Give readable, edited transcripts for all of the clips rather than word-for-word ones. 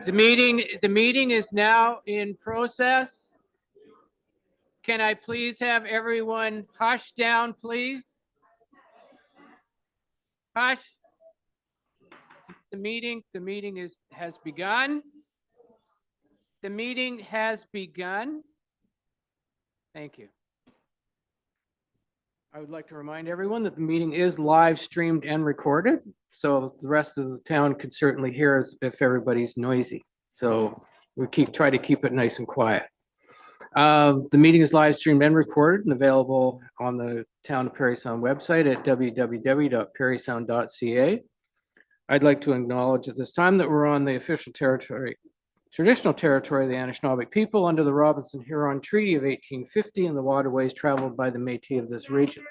The meeting is now in process. Can I please have everyone hush down, please? Hush. The meeting has begun. The meeting has begun. Thank you. I would like to remind everyone that the meeting is live streamed and recorded, so the rest of the town could certainly hear us if everybody's noisy. So we try to keep it nice and quiet. The meeting is live streamed and recorded and available on the Town of Parry Sound website at www.parrysound.ca. I'd like to acknowledge at this time that we're on the official traditional territory of the Anishinaabe people under the Robinson-Huron Treaty of 1850 and the waterways traveled by the Métis of this region.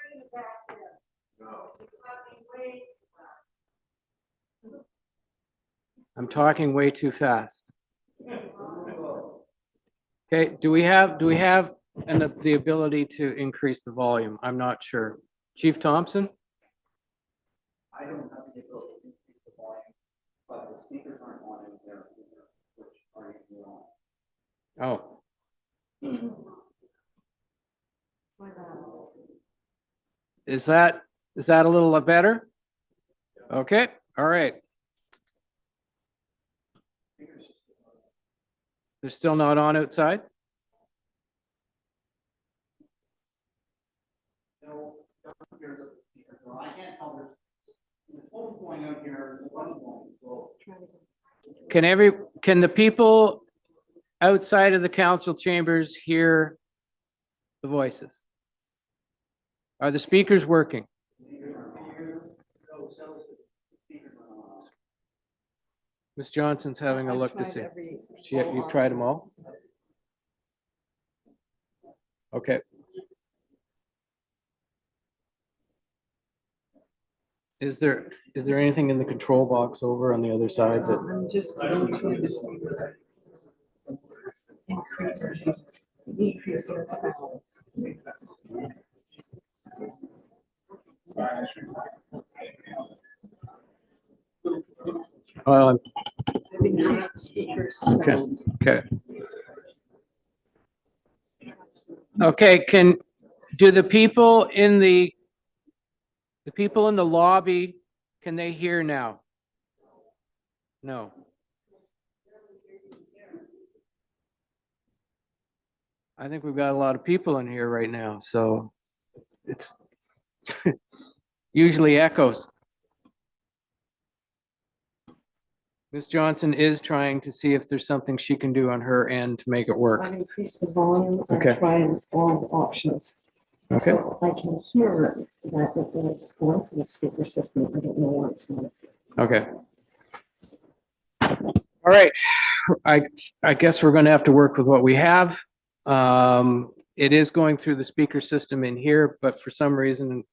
I'm talking way too fast. Okay, do we have the ability to increase the volume? I'm not sure. Chief Thompson? I don't have the ability to increase the volume, but the speakers aren't on in there, which are usually on. Oh. Is that a little better? Okay, all right. They're still not on outside? No, here's the speakers. I can't tell there's one going out here, one going. Can the people outside of the council chambers hear the voices? Are the speakers working? Ms. Johnson's having a look to see. You've tried them all? Okay. Is there anything in the control box over on the other side that? I'm just going to decrease the sound. Well, I've increased the speakers. Okay. Do the people in the lobby, can they hear now? No. I think we've got a lot of people in here right now, so it's usually echoes. Ms. Johnson is trying to see if there's something she can do on her end to make it work. I've increased the volume. I'm Okay. trying all the options. Okay. So I can hear that it is going for the speaker system. I don't know why it's not. Okay. All right. I guess we're going to have to work with what we have. It is going through the speaker system in here, but for some reason,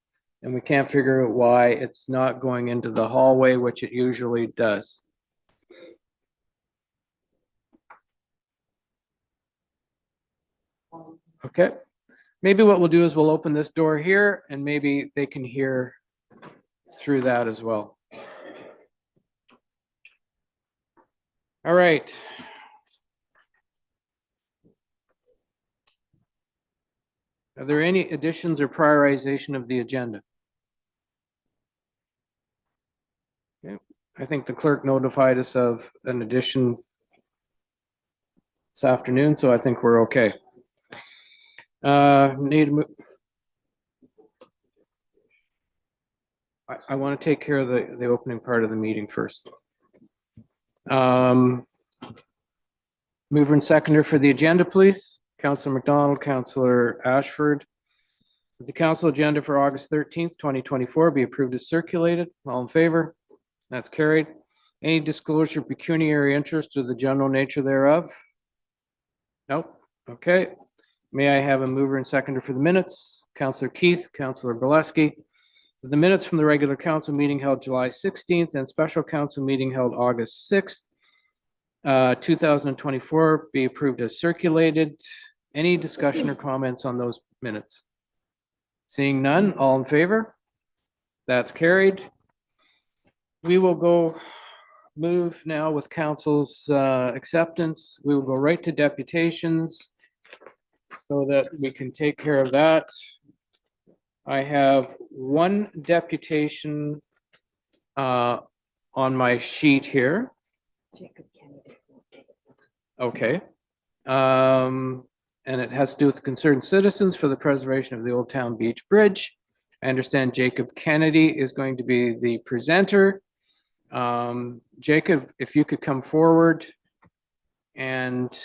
and we can't figure out why, it's not going into the hallway, which it usually does. Okay. Maybe what we'll do is we'll open this door here and maybe they can hear through that as well. All right. Are there any additions or prioritization of the agenda? Okay. I think the clerk notified us of an addition this afternoon, so I think we're okay. I want to take care of the opening part of the meeting first. Mover and seconder for the agenda, please. Councillor McDonald, Councillor Ashford. The council agenda for August 13th, 2024 be approved as circulated. All in favor? That's carried. Any disclosure of pecuniary interest or the general nature thereof? Nope. Okay. May I have a mover and seconder for the minutes? Councillor Keith, Councillor Gillespie. The minutes from the regular council meeting held July 16th and special council meeting held August 6th, 2024 be approved as circulated. Any discussion or comments on those minutes? Seeing none, all in favor? That's carried. We will go move now with council's acceptance. We will go right to deputations so that we can take care of that. I have one deputation on my sheet here. Jacob Kennedy. Okay. And it has to do with concerned citizens for the preservation of the Old Town Beach Bridge. I understand Jacob Kennedy is going to be the presenter. Jacob, if you could come forward, and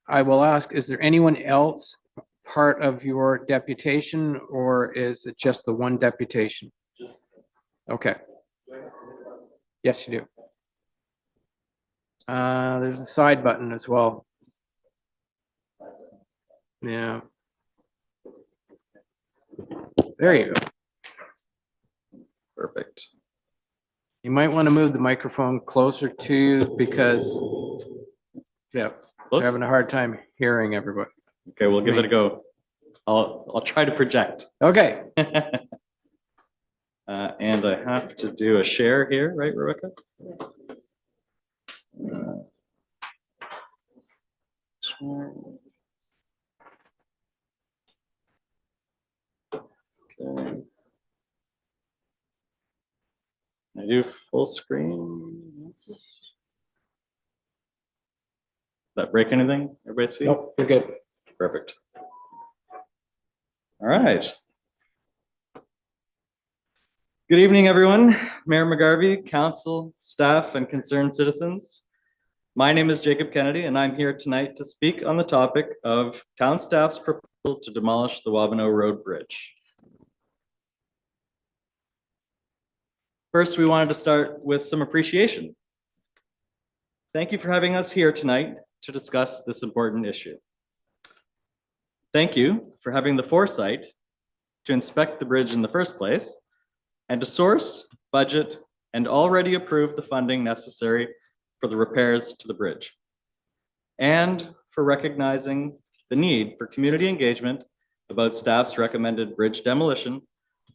I will ask, is there anyone else part of your deputation, or is it just the one deputation? Okay. Yes, you do. There's a side button as well. Yeah. There you go. Perfect. You might want to move the microphone closer to you because, yeah, we're Close? having a hard time hearing everybody. Okay, we'll give it a go. I'll try to project. Okay. And I have to do a share here, right, Rebecca? Yes. Share. Okay. I do full screen. Does that break anything? Everybody see? Nope, you're good. Perfect. All right. Good evening, everyone. Mayor McGarvey, council, staff, and concerned citizens. My name is Jacob Kennedy, and I'm here tonight to speak on the topic of town staff's proposal to demolish the Wabano Road Bridge. First, we wanted to start with some appreciation. Thank you for having us here tonight to discuss this important issue. Thank you for having the foresight to inspect the bridge in the first place and to source, budget, and already approve the funding necessary for the repairs to the bridge, and for recognizing the need for community engagement about staff's recommended bridge demolition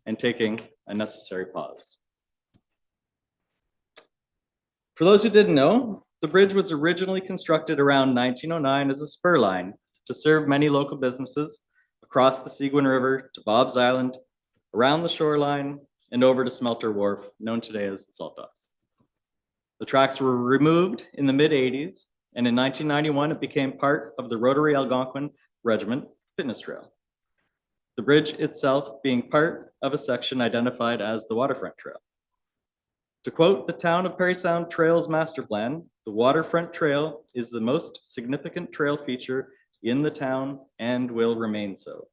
and taking a necessary pause. For those who didn't know, the bridge was originally constructed around 1909 as a spur line to serve many local businesses across the Seguin River to Bob's Island, around the shoreline, and over to Smelter Wharf, known today as the Salt Docks. The tracks were removed in the mid-80s, and in 1991, it became part of the Rotary Algonquin Regiment Fitness Trail. The bridge itself being part of a section identified as the Waterfront Trail. To quote the Town of Parry Sound Trails Master Plan, the Waterfront Trail is the most significant trail feature in the town and will remain so.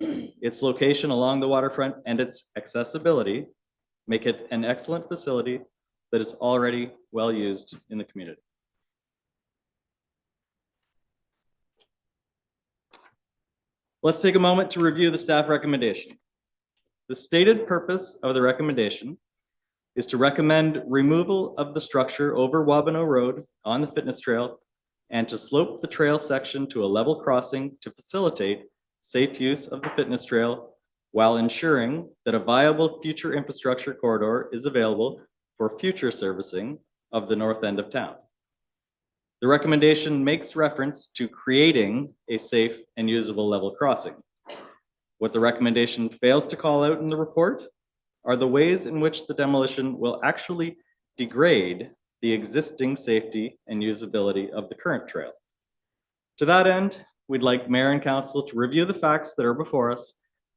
Its location along the waterfront and its accessibility make it an excellent facility that is already well used in the community. Let's take a moment to review the staff recommendation. The stated purpose of the recommendation is to recommend removal of the structure over Wabano Road on the fitness trail and to slope the trail section to a level crossing to facilitate safe use of the fitness trail while ensuring that a viable future infrastructure corridor is available for future servicing of the north end of town. The recommendation makes reference to creating a safe and usable level crossing. What the recommendation fails to call out in the report are the ways in which the demolition will actually degrade the existing safety and usability of the current trail. To that end, we'd like Mayor and Council to review the facts that are before us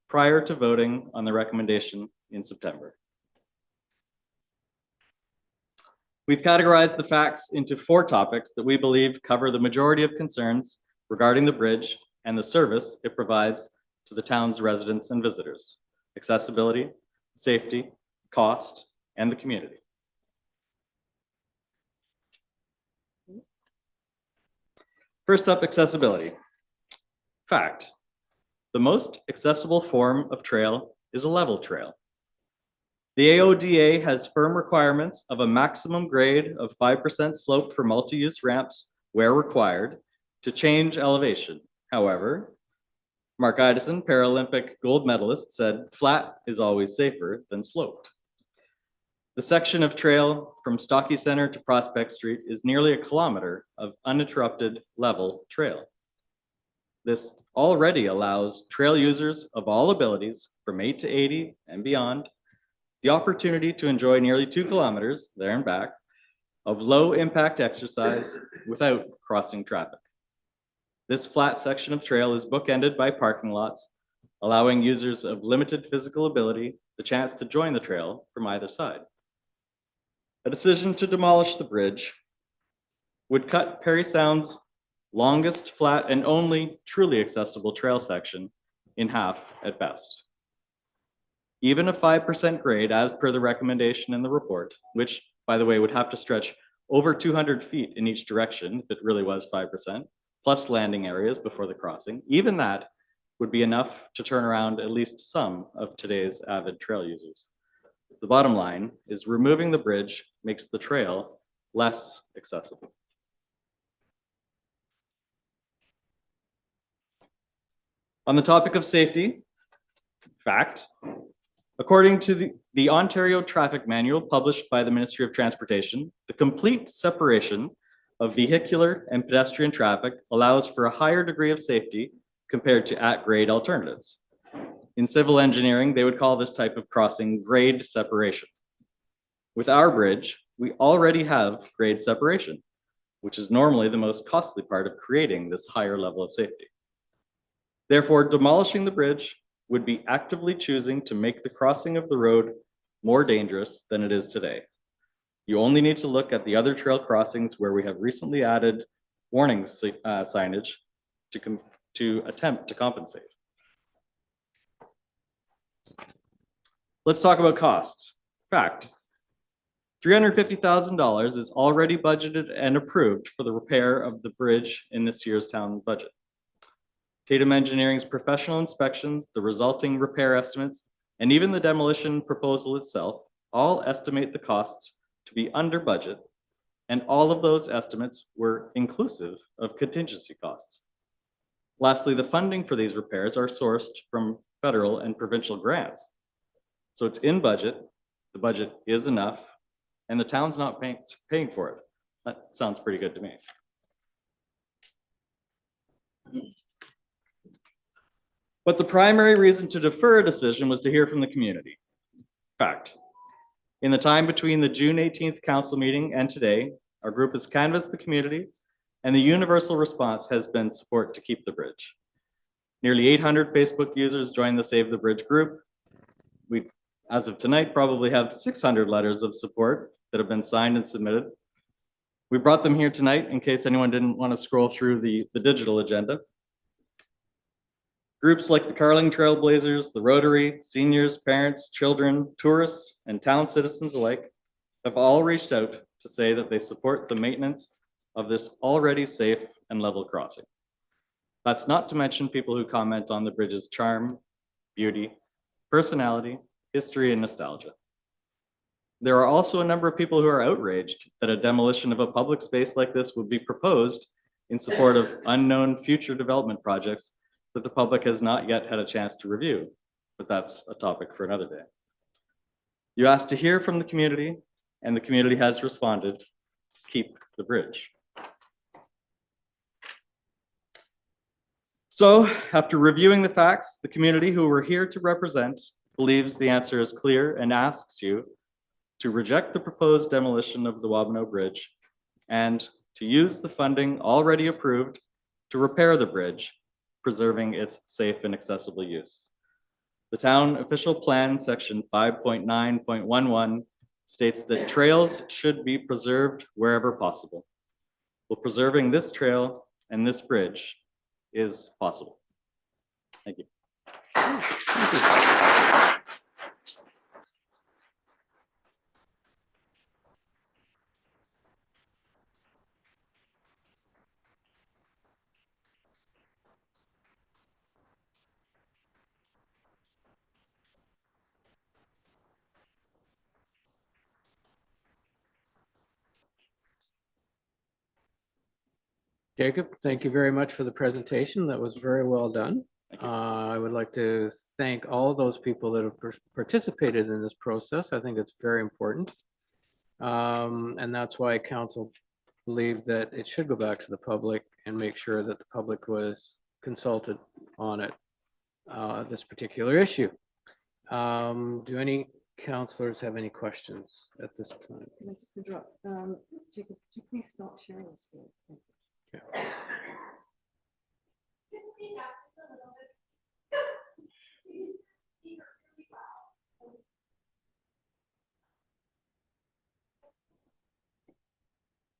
prior to voting on the recommendation in September. We've categorized the facts into 4 topics that we believe cover the majority of concerns regarding the bridge and the service it provides to the town's residents and visitors: accessibility, safety, cost, and the community. First up, accessibility. Fact: the most accessible form of trail is a level trail. The AODA has firm requirements of a maximum grade of 5% slope for multi-use ramps where required to change elevation. However, Mark Idison, Paralympic gold medalist, said flat is always safer than sloped. The section of trail from Stocky Center to Prospect Street is nearly a kilometer of uninterrupted level trail. This already allows trail users of all abilities from 8 to 80 and beyond the opportunity to enjoy nearly 2 kilometers there and back of low impact exercise without crossing traffic. This flat section of trail is bookended by parking lots, allowing users of limited physical ability the chance to join the trail from either side. A decision to demolish the bridge would cut Parry Sound's longest flat and only truly accessible trail section in half at best. Even a 5% grade, as per the recommendation in the report, which, by the way, would have to stretch over 200 feet in each direction if it really was 5%, plus landing areas before the crossing, even that would be enough to turn around at least some of today's avid trail users. The bottom line is removing the bridge makes the trail less accessible. On the topic of safety, fact, according to the Ontario Traffic Manual published by the Ministry of Transportation, the complete separation of vehicular and pedestrian traffic allows for a higher degree of safety compared to at-grade alternatives. In civil engineering, they would call this type of crossing grade separation. With our bridge, we already have grade separation, which is normally the most costly part of creating this higher level of safety. Therefore, demolishing the bridge would be actively choosing to make the crossing of the road more dangerous than it is today. You only need to look at the other trail crossings where we have recently added warning signage to attempt to compensate. Let's talk about cost. Fact, $350,000 is already budgeted and approved for the repair of the bridge in this year's town budget. Tatum Engineering's professional inspections, the resulting repair estimates, and even the demolition proposal itself all estimate the costs to be under budget, and all of those estimates were inclusive of contingency costs. Lastly, the funding for these repairs are sourced from federal and provincial grants. So it's in budget, the budget is enough, and the town's not paying for it. That sounds pretty good to me. But the primary reason to defer a decision was to hear from the community. Fact, in the time between the June 18th council meeting and today, our group has canvassed the community, and the universal response has been support to keep the bridge. Nearly 800 Facebook users joined the Save the Bridge group. We, as of tonight, probably have 600 letters of support that have been signed and submitted. We brought them here tonight in case anyone didn't want to scroll through the digital agenda. Groups like the Carling Trailblazers, the Rotary, seniors, parents, children, tourists, and town citizens alike have all reached out to say that they support the maintenance of this already safe and level crossing. That's not to mention people who comment on the bridge's charm, beauty, personality, history, and nostalgia. There are also a number of people who are outraged that a demolition of a public space like this would be proposed in support of unknown future development projects that the public has not yet had a chance to review, but that's a topic for another day. You asked to hear from the community, and the community has responded, keep the bridge. So after reviewing the facts, the community who we're here to represent believes the answer is clear and asks you to reject the proposed demolition of the Wabano Bridge and to use the funding already approved to repair the bridge, preserving its safe and accessible use. The town official plan, section 5.9.11, states that trails should be preserved wherever possible. Well, preserving this trail and this bridge is possible. Thank you. Jacob, thank you very much for the presentation. That was very well done. I would like to thank all those people that have participated in this process. I think it's very important. And that's why council believed that it should go back to the public and make sure that the public was consulted on it, this particular issue. Do any councilors have any questions at this time? Can I just interrupt? Jacob, could you please stop sharing the screen? Thank you. Yeah.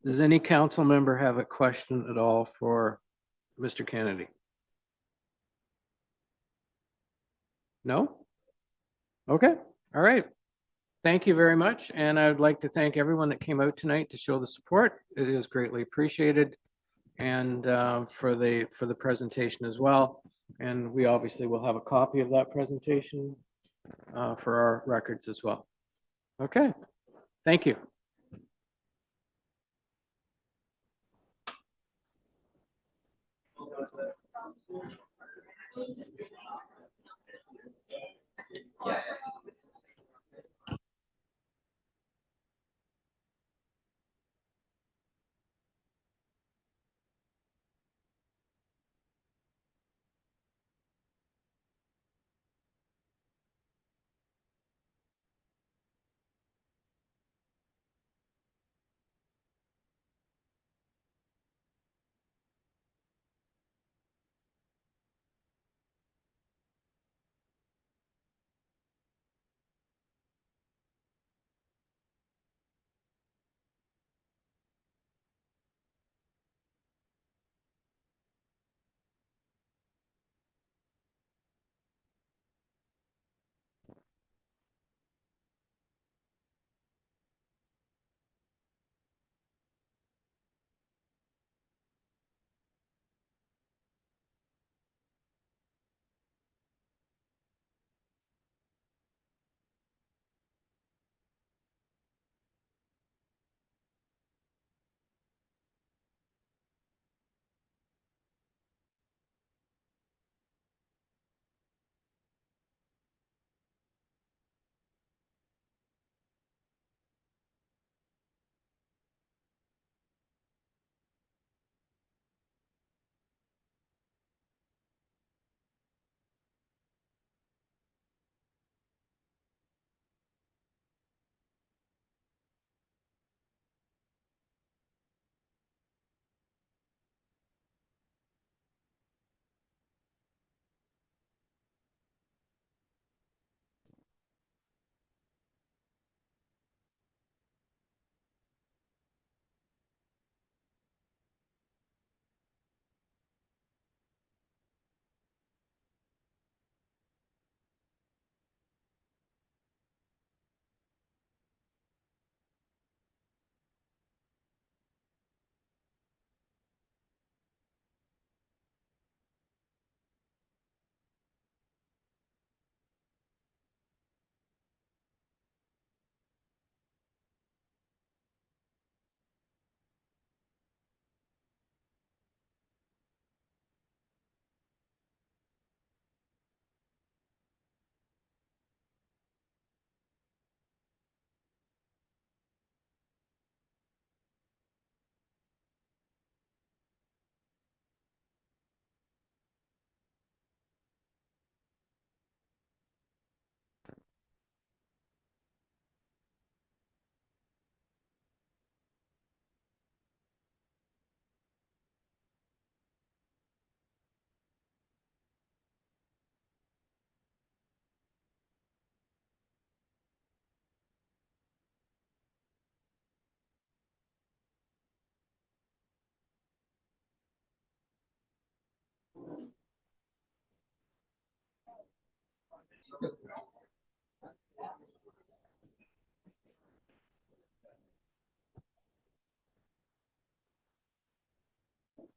Does any council member have a question at all for Mr. Kennedy? No? Okay, all right. Thank you very much. And I would like to thank everyone that came out tonight to show the support. It is greatly appreciated. And for the presentation as well. And we obviously will have a copy of that presentation for our records as well. Okay, thank you.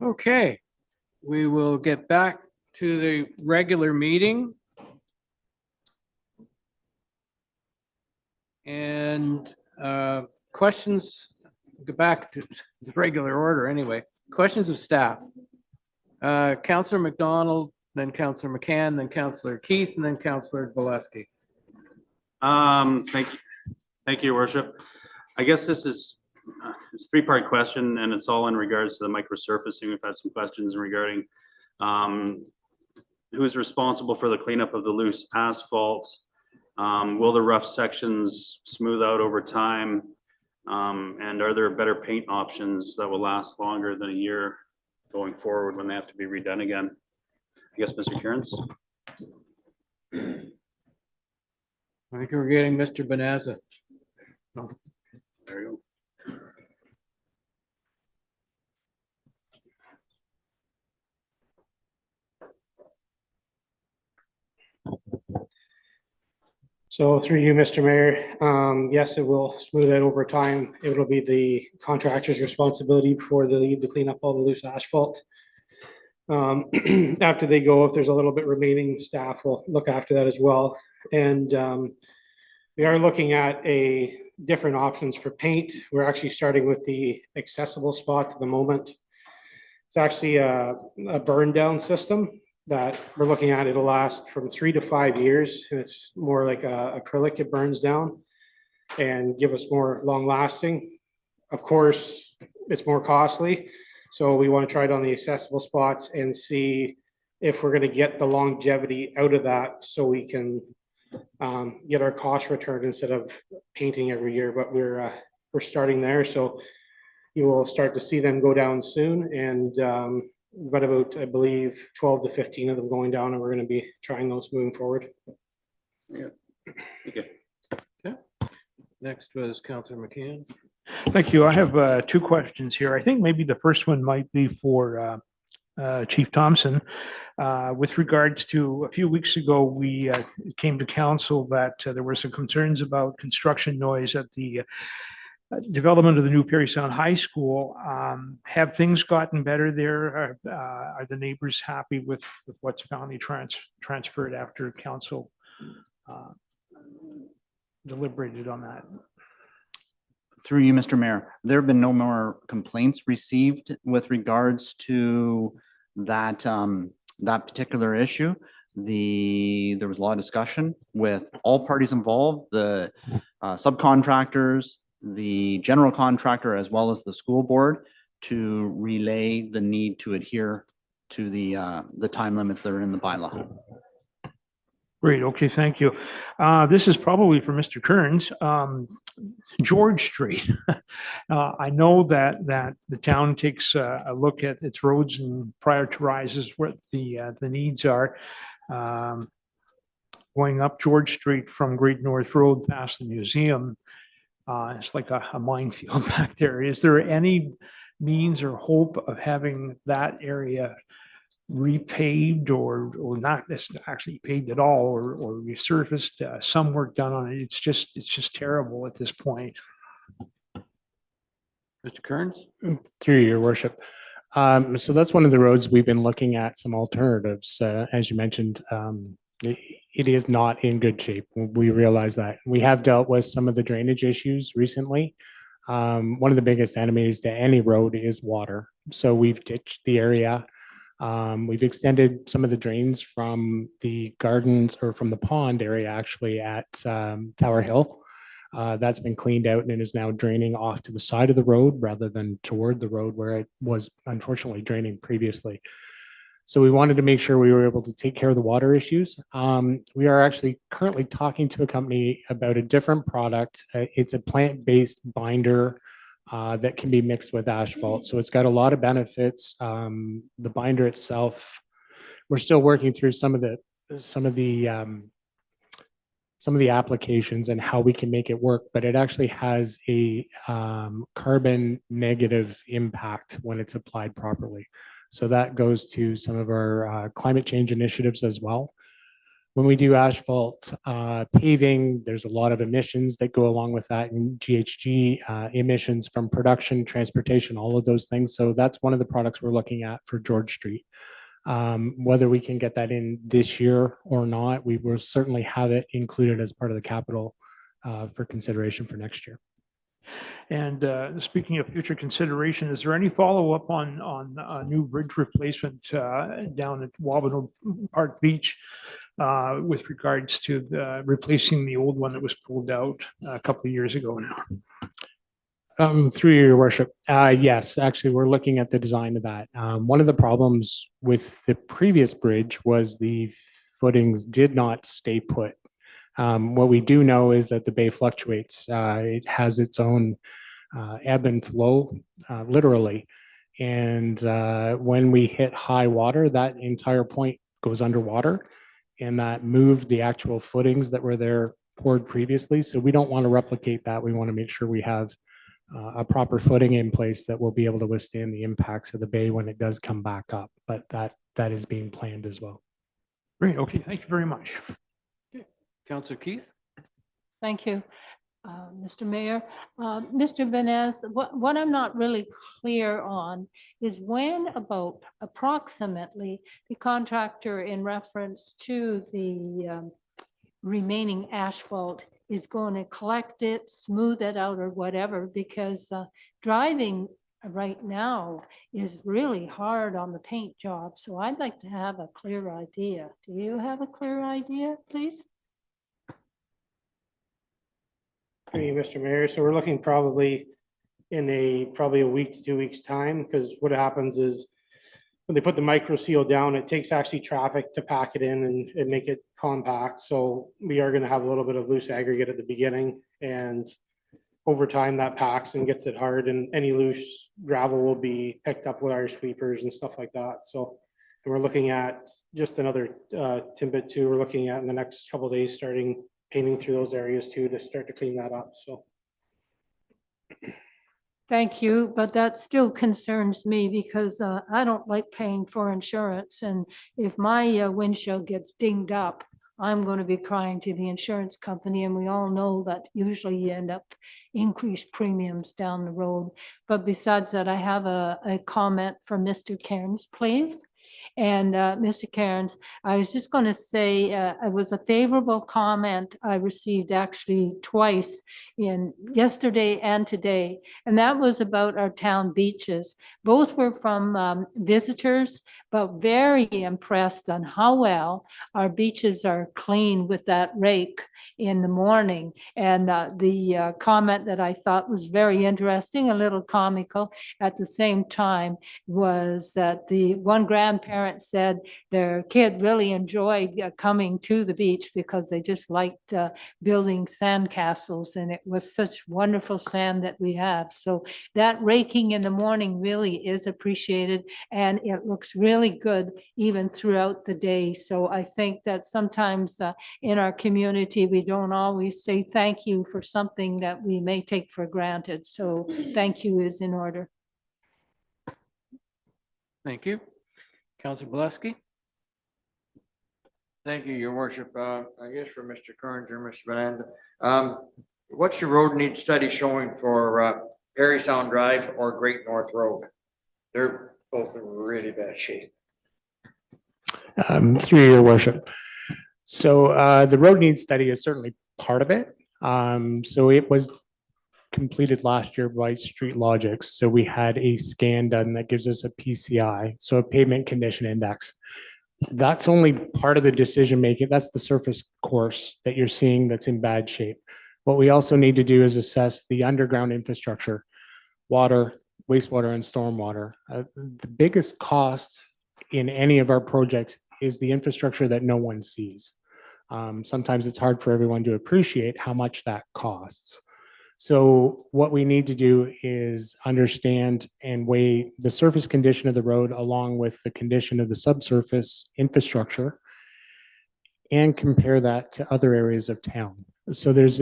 Okay, we will get back to the regular meeting. And questions, go back to the regular order anyway. Questions of staff. Councillor McDonald then Counselor McCann, then Counselor Keith, and then Counselor Gillespie. Thank you. Thank you, Your Worship. I guess this is it's a three-part question, and it's all in regards to the microsurfacing. We've had some questions regarding who's responsible for the cleanup of the loose asphalt. Will the rough sections smooth out over time? And are there better paint options that will last longer than a year going forward when they have to be redone again? I guess, Mr. Kearns. I think we're getting Mr. Bonazza. There you go. So through you, Mr. Mayor, yes, it will smooth out over time. It will be the contractor's responsibility for the clean up all the loose asphalt. After they go, if there's a little bit remaining, staff will look after that as well. And we are looking at different options for paint. We're actually starting with the accessible spots at the moment. It's actually a burn down system that we're looking at. It'll last from 3 to 5 years. It's more like acrylic. It burns down and give us more long lasting. Of course, it's more costly. So we want to try it on the accessible spots and see if we're going to get the longevity out of that so we can get our cost returned instead of painting every year. But we're starting there. So you will start to see them go down soon. And we've got about, I believe, 12 to 15 of them going down, and we're going to be trying those moving forward. Yeah. Okay. Next was Counselor McCann. Thank you. I have two questions here. I think maybe the first one might be for Chief Thompson. With regards to a few weeks ago, we came to council that there were some concerns about construction noise at the development of the new Parry Sound High School. Have things gotten better there? Are the neighbors happy with what's finally transferred after council deliberated on that? Through you, Mr. Mayor, there have been no more complaints received with regards to that that particular issue. There was a lot of discussion with all parties involved, the subcontractors, the general contractor, as well as the school board, to relay the need to adhere to the time limits that are in the bylaw. Great. Okay. Thank you. This is probably for Mr. Kearns. George Street. I know that the town takes a look at its roads and prioritizes what the needs are. Going up George Street from Great North Road past the museum, it's like a minefield back there. Is there any means or hope of having that area repaved or not actually paved at all, or resurfaced, some work done on it? It's just terrible at this point. Mr. Kearns? Through your worship. So that's one of the roads we've been looking at, some alternatives. As you mentioned, it is not in good shape. We realize that. We have dealt with some of the drainage issues recently. One of the biggest enemies to any road is water. So we've ditched the area. We've extended some of the drains from the gardens, or from the pond area actually, at Tower Hill. That's been cleaned out and is now draining off to the side of the road rather than toward the road where it was unfortunately draining previously. So we wanted to make sure we were able to take care of the water issues. We are actually currently talking to a company about a different product. It's a plant-based binder that can be mixed with asphalt. So it's got a lot of benefits. The binder itself, we're still working through some of the applications and how we can make it work, but it actually has a carbon negative impact when it's applied properly. So that goes to some of our climate change initiatives as well. When we do asphalt paving, there's a lot of emissions that go along with that, and GHG emissions from production, transportation, all of those things. So that's one of the products we're looking at for George Street. Whether we can get that in this year or not, we will certainly have it included as part of the capital for consideration for next year. And speaking of future consideration, is there any follow-up on new bridge replacement down at Wabano Park Beach with regards to replacing the old one that was pulled out a couple of years ago now? Through your worship, yes, actually, we're looking at the design of that. One of the problems with the previous bridge was the footings did not stay put. What we do know is that the bay fluctuates. It has its own ebb and flow, literally. And when we hit high water, that entire point goes underwater, and that moved the actual footings that were there poured previously. So we don't want to replicate that. We want to make sure we have a proper footing in place that will be able to withstand the impacts of the bay when it does come back up. But that is being planned as well. Great. Okay. Thank you very much. Councillor Keith? Thank you, Mr. Mayor. Mr. Benez, what I'm not really clear on is when about approximately the contractor in reference to the remaining asphalt is going to collect it, smooth it out or whatever, because driving right now is really hard on the paint job. So I'd like to have a clear idea. Do you have a clear idea, please? Through you, Mr. Mayor. So we're looking probably in a week to 2 weeks time, because what happens is when they put the micro seal down, it takes actually traffic to pack it in and make it compact. So we are going to have a little bit of loose aggregate at the beginning, and over time that packs and gets it hard, and any loose gravel will be picked up with our sweepers and stuff like that. So and we're looking at just another tidbit too. We're looking at in the next couple of days starting painting through those areas too to start to clean that up. So. Thank you, but that still concerns me because I don't like paying for insurance. And if my windshield gets dinged up, I'm going to be crying to the insurance company. And we all know that usually you end up increased premiums down the road. But besides that, I have a comment from Mr. Cairns, please. And Mr. Cairns, I was just going to say it was a favorable comment I received actually twice in yesterday and today, and that was about our town beaches. Both were from visitors, but very impressed on how well our beaches are clean with that rake in the morning. And the comment that I thought was very interesting, a little comical at the same time, was that the one grandparent said their kid really enjoyed coming to the beach because they just liked building sand castles, and it was such wonderful sand that we have. So that raking in the morning really is appreciated, and it looks really good even throughout the day. So I think that sometimes in our community, we don't always say thank you for something that we may take for granted. So thank you is in order. Thank you. Councillor Bielanski? Thank you, your worship. I guess for Mr. Kearns or Mr. Benanda. What's your road need study showing for Parry Sound Drive or Great North Road? They're both in really bad shape. Through your worship. So the road needs study is certainly part of it. So it was completed last year by Street Logics. So we had a scan done that gives us a PCI, so a pavement condition index. That's only part of the decision making. That's the surface course that you're seeing that's in bad shape. What we also need to do is assess the underground infrastructure, water, wastewater, and stormwater. The biggest cost in any of our projects is the infrastructure that no one sees. Sometimes it's hard for everyone to appreciate how much that costs. So what we need to do is understand and weigh the surface condition of the road along with the condition of the subsurface infrastructure and compare that to other areas of town. So there's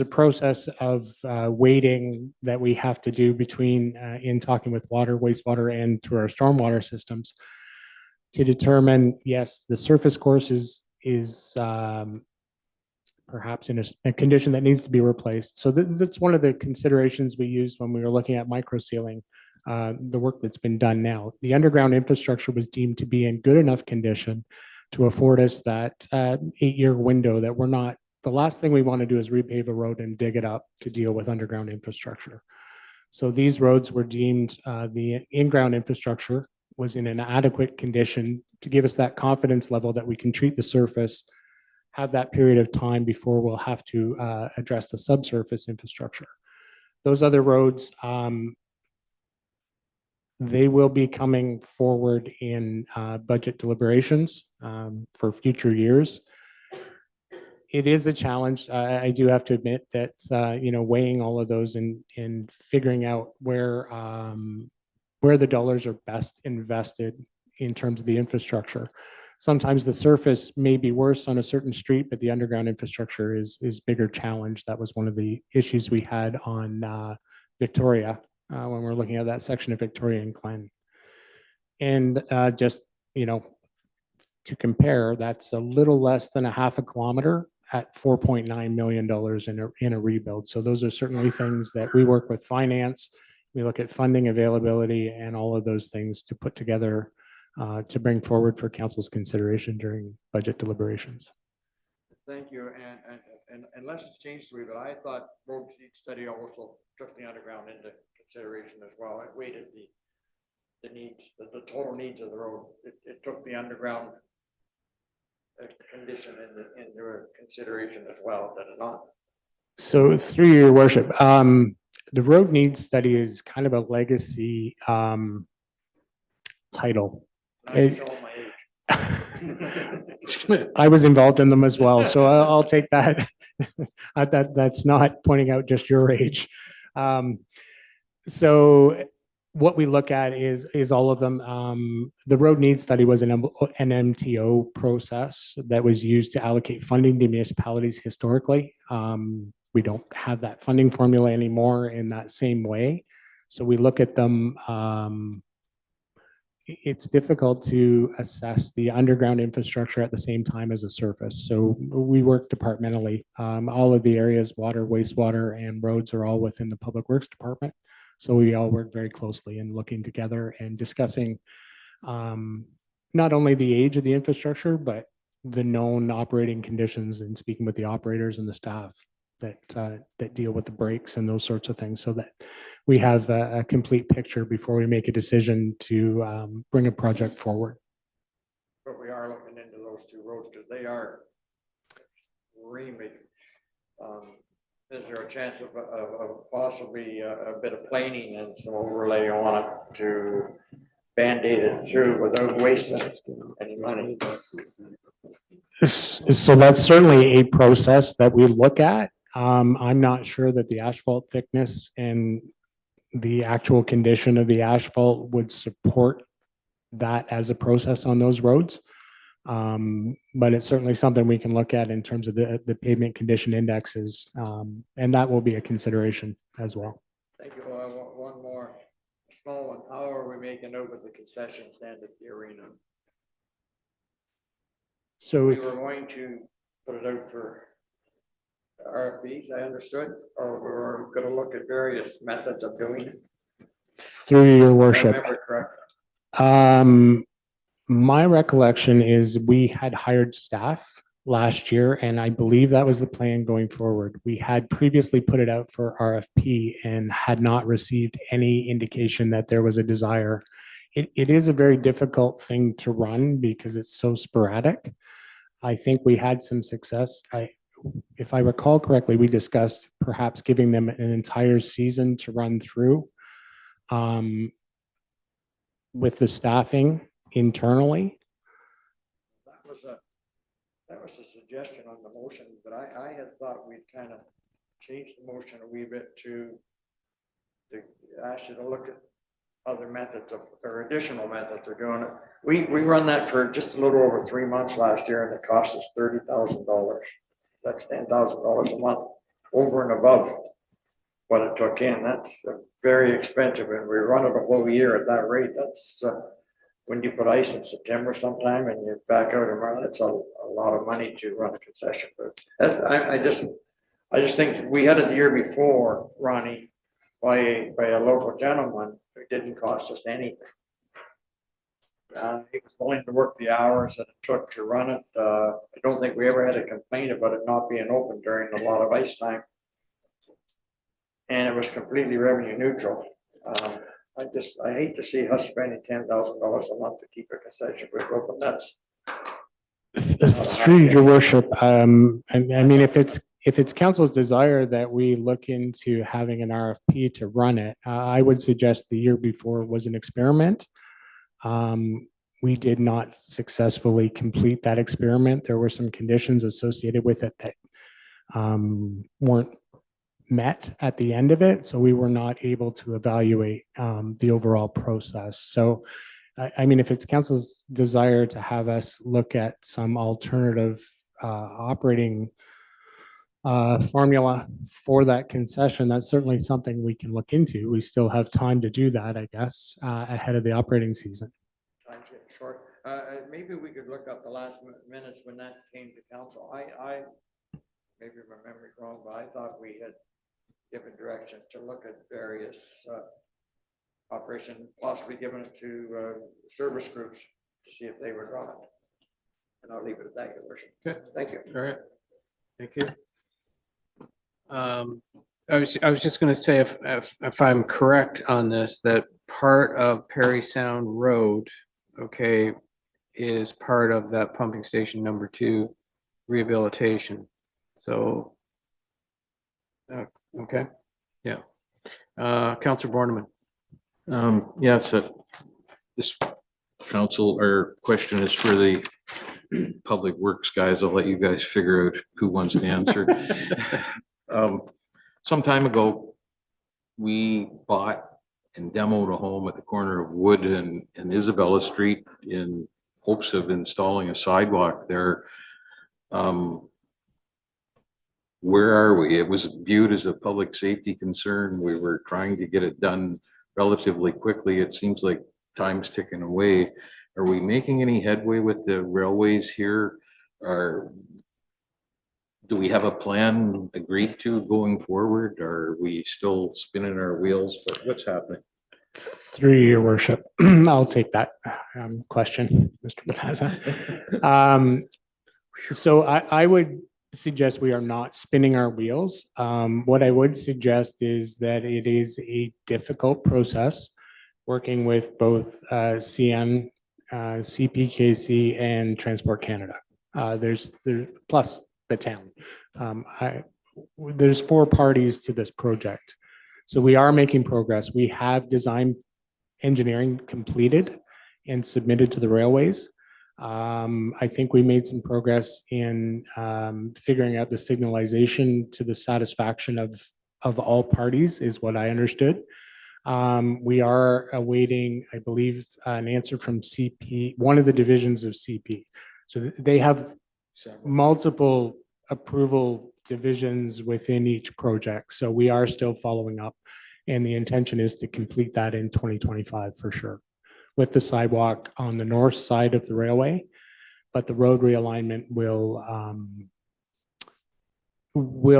a process of weighting that we have to do between in talking with water, wastewater, and through our stormwater systems to determine, yes, the surface course is perhaps in a condition that needs to be replaced. So that's one of the considerations we used when we were looking at micro sealing the work that's been done now. The underground infrastructure was deemed to be in good enough condition to afford us that 8-year window that we're not the last thing we want to do is repave a road and dig it up to deal with underground infrastructure. So these roads were deemed, the in-ground infrastructure was in an adequate condition to give us that confidence level that we can treat the surface, have that period of time before we'll have to address the subsurface infrastructure. Those other roads, they will be coming forward in budget deliberations for future years. It is a challenge. I do have to admit that, weighing all of those and figuring out where the dollars are best invested in terms of the infrastructure. Sometimes the surface may be worse on a certain street, but the underground infrastructure is bigger challenge. That was one of the issues we had on Victoria when we're looking at that section of Victoria and Glen. And just, to compare, that's a little less than a half a kilometer at $4.9 million in a rebuild. So those are certainly things that we work with finance. We look at funding availability and all of those things to put together to bring forward for council's consideration during budget deliberations. Thank you, and unless it's changed to me, but I thought road need study also took the underground into consideration as well. It weighted the needs, the total needs of the road. It took the underground condition into consideration as well, did it not? So through your worship, the road needs study is kind of a legacy title. I was involved in them as well, so I'll take that. That's not pointing out just your age. So what we look at is all of them. The road needs study was an MTO process that was used to allocate funding to municipalities historically. We don't have that funding formula anymore in that same way. So we look at them. It's difficult to assess the underground infrastructure at the same time as a surface. So we work departmentally. All of the areas, water, wastewater, and roads are all within the Public Works Department. So we all work very closely in looking together and discussing not only the age of the infrastructure, but the known operating conditions and speaking with the operators and the staff that deal with the breaks and those sorts of things, so that we have a complete picture before we make a decision to bring a project forward. But we are looking into those two roads because they are extremely. Is there a chance of possibly a bit of planing and some overlay on it to band-aid it through without wasting any money? So that's certainly a process that we look at. I'm not sure that the asphalt thickness and the actual condition of the asphalt would support that as a process on those roads. But it's certainly something we can look at in terms of the pavement condition indexes, and that will be a consideration as well. Thank you. One more small one. How are we making out with the concession stand at the arena? So we were going to put it out for RFPs, I understood, or we were going to look at various methods of doing it. Through your worship. I remember correctly. My recollection is we had hired staff last year, and I believe that was the plan going forward. We had previously put it out for RFP and had not received any indication that there was a desire. It is a very difficult thing to run because it's so sporadic. I think we had some success. If I recall correctly, we discussed perhaps giving them an entire season to run through with the staffing internally. That was a suggestion on the motion, but I had thought we'd kind of change the motion a wee bit to ask you to look at other methods or additional methods of doing it. We run that for just a little over 3 months last year, and it cost us $30,000. That's $10,000 a month over and above what it took in. That's very expensive, and we run it a whole year at that rate. That's when you put ice in September sometime and you're back out in Marina, that's a lot of money to run a concession. But I just think we had it the year before, Ronnie, by a local gentleman who didn't cost us anything. He was willing to work the hours that it took to run it. I don't think we ever had a complaint about it not being open during a lot of ice time. And it was completely revenue neutral. I hate to see us spending $10,000 a month to keep a concession booth open. That's Through your worship, I mean, if it's council's desire that we look into having an RFP to run it, I would suggest the year before was an experiment. We did not successfully complete that experiment. There were some conditions associated with it that weren't met at the end of it, so we were not able to evaluate the overall process. So I mean, if it's council's desire to have us look at some alternative operating formula for that concession, that's certainly something we can look into. We still have time to do that, I guess, ahead of the operating season. time's getting short. Maybe we could look up the last minutes when that came to council. I maybe my memory's wrong, but I thought we had given direction to look at various operation, possibly given it to service groups to see if they would run it. And I'll leave it at that, Your Worship. Okay. Thank you. All right. Thank you. I was just going to say, if I'm correct on this, that part of Parry Sound Road, okay, is part of that pumping station number 2 rehabilitation. So, okay, yeah. Councillor Borneman. Yes, this council or question is for the public works guys. I'll let you guys figure out who wants to answer. Some time ago, we bought and demoed a home at the corner of Wood and Isabella Street in hopes of installing a sidewalk there. Where are we? It was viewed as a public safety concern. We were trying to get it done relatively quickly. It seems like time's ticking away. Are we making any headway with the railways here? Or do we have a plan agreed to going forward? Or are we still spinning our wheels? What's happening? Through your worship, I'll take that question, Mr. Bonazza. So I would suggest we are not spinning our wheels. What I would suggest is that it is a difficult process working with both CN, CPKC, and Transport Canada. There's plus the town. There's 4 parties to this project. So we are making progress. We have design engineering completed and submitted to the railways. I think we made some progress in figuring out the signalization to the satisfaction of all parties, is what I understood. We are awaiting, I believe, an answer from CP, one of the divisions of CP. So they have multiple approval divisions within each project. So we are still following up, and the intention is to complete that in 2025 for sure, with the sidewalk on the north side of the railway, but the road realignment will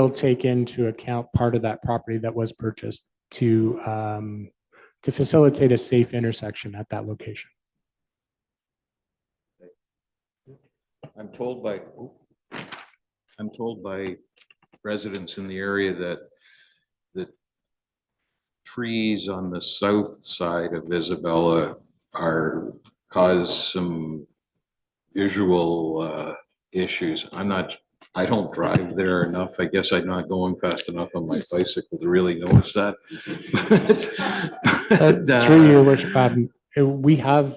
take into account part of that property that was purchased to facilitate a safe intersection at that location. I'm told by residents in the area that the trees on the south side of Isabella cause some visual issues. I don't drive there enough. I guess I'm not going fast enough on my bicycle to really notice that. Through your worship, we have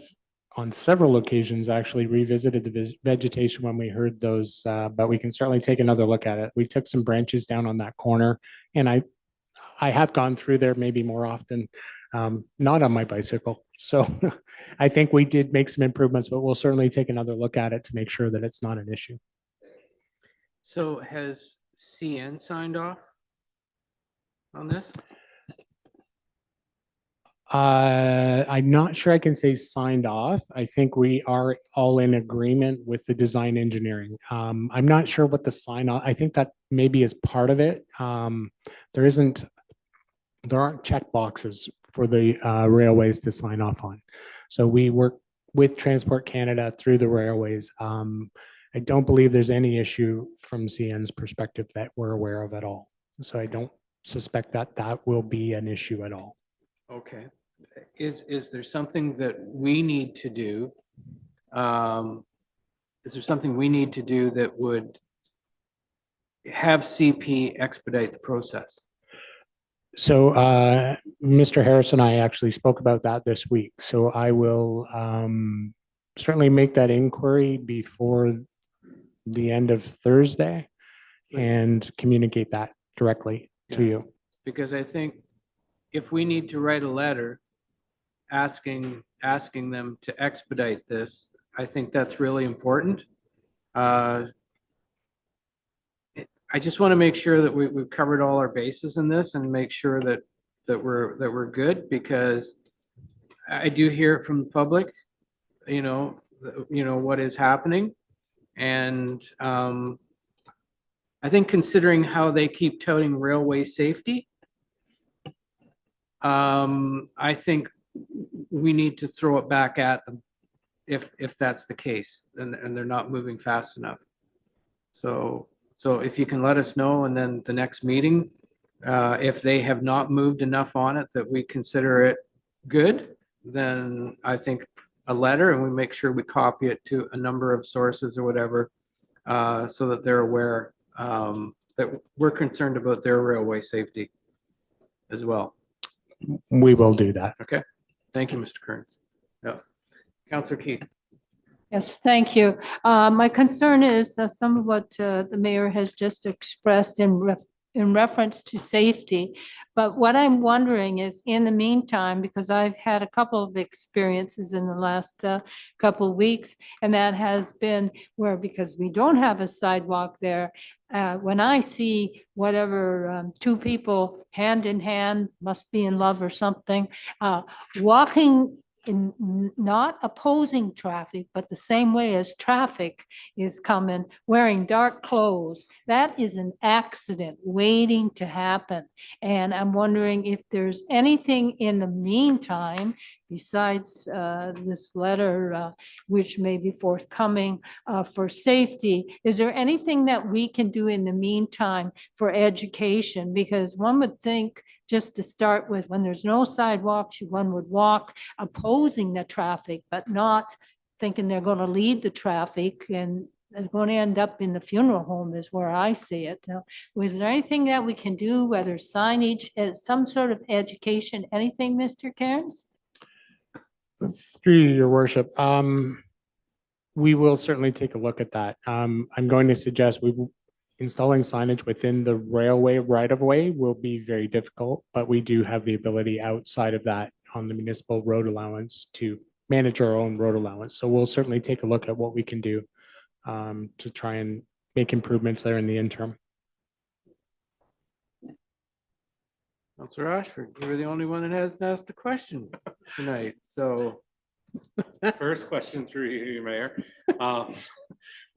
on several occasions actually revisited the vegetation when we heard those, but we can certainly take another look at it. We took some branches down on that corner, and I have gone through there maybe more often, not on my bicycle. So I think we did make some improvements, but we'll certainly take another look at it to make sure that it's not an issue. So has CN signed off on this? I'm not sure I can say signed off. I think we are all in agreement with the design engineering. I'm not sure what the sign off, I think that maybe is part of it. There aren't check boxes for the railways to sign off on. So we work with Transport Canada through the railways. I don't believe there's any issue from CN's perspective that we're aware of at all. So I don't suspect that that will be an issue at all. Okay. Is there something that we need to do? Is there something we need to do that would have CP expedite the process? So Mr. Harris and I actually spoke about that this week. So I will certainly make that inquiry before the end of Thursday and communicate that directly to you. Because I think if we need to write a letter asking them to expedite this, I think that's really important. I just want to make sure that we've covered all our bases in this and make sure that we're good, because I do hear it from the public, what is happening. And I think considering how they keep touting railway safety, I think we need to throw it back at them if that's the case, and they're not moving fast enough. So if you can let us know, and then the next meeting, if they have not moved enough on it that we consider it good, then I think a letter, and we make sure we copy it to a number of sources or whatever, so that they're aware that we're concerned about their railway safety as well. We will do that. Okay. Thank you, Mr. Kearns. Yeah. Councillor Keith. Yes, thank you. My concern is some of what the mayor has just expressed in reference to safety. But what I'm wondering is, in the meantime, because I've had a couple of experiences in the last couple of weeks, and that has been where, because we don't have a sidewalk there, when I see whatever two people hand in hand, must be in love or something, walking in, not opposing traffic, but the same way as traffic is coming, wearing dark clothes, that is an accident waiting to happen. And I'm wondering if there's anything in the meantime, besides this letter, which may be forthcoming for safety, is there anything that we can do in the meantime for education? Because one would think, just to start with, when there's no sidewalks, one would walk opposing the traffic, but not thinking they're going to lead the traffic and they're going to end up in the funeral home, is where I see it. Now, was there anything that we can do, whether signage, some sort of education, anything, Mr. Cairns? Through your worship, we will certainly take a look at that. I'm going to suggest installing signage within the railway right-of-way will be very difficult, but we do have the ability outside of that on the municipal road allowance to manage our own road allowance. So we'll certainly take a look at what we can do to try and make improvements there in the interim. Councillor Ashford, you were the only one that hasn't asked a question tonight, so. First question through you, Mayor. Have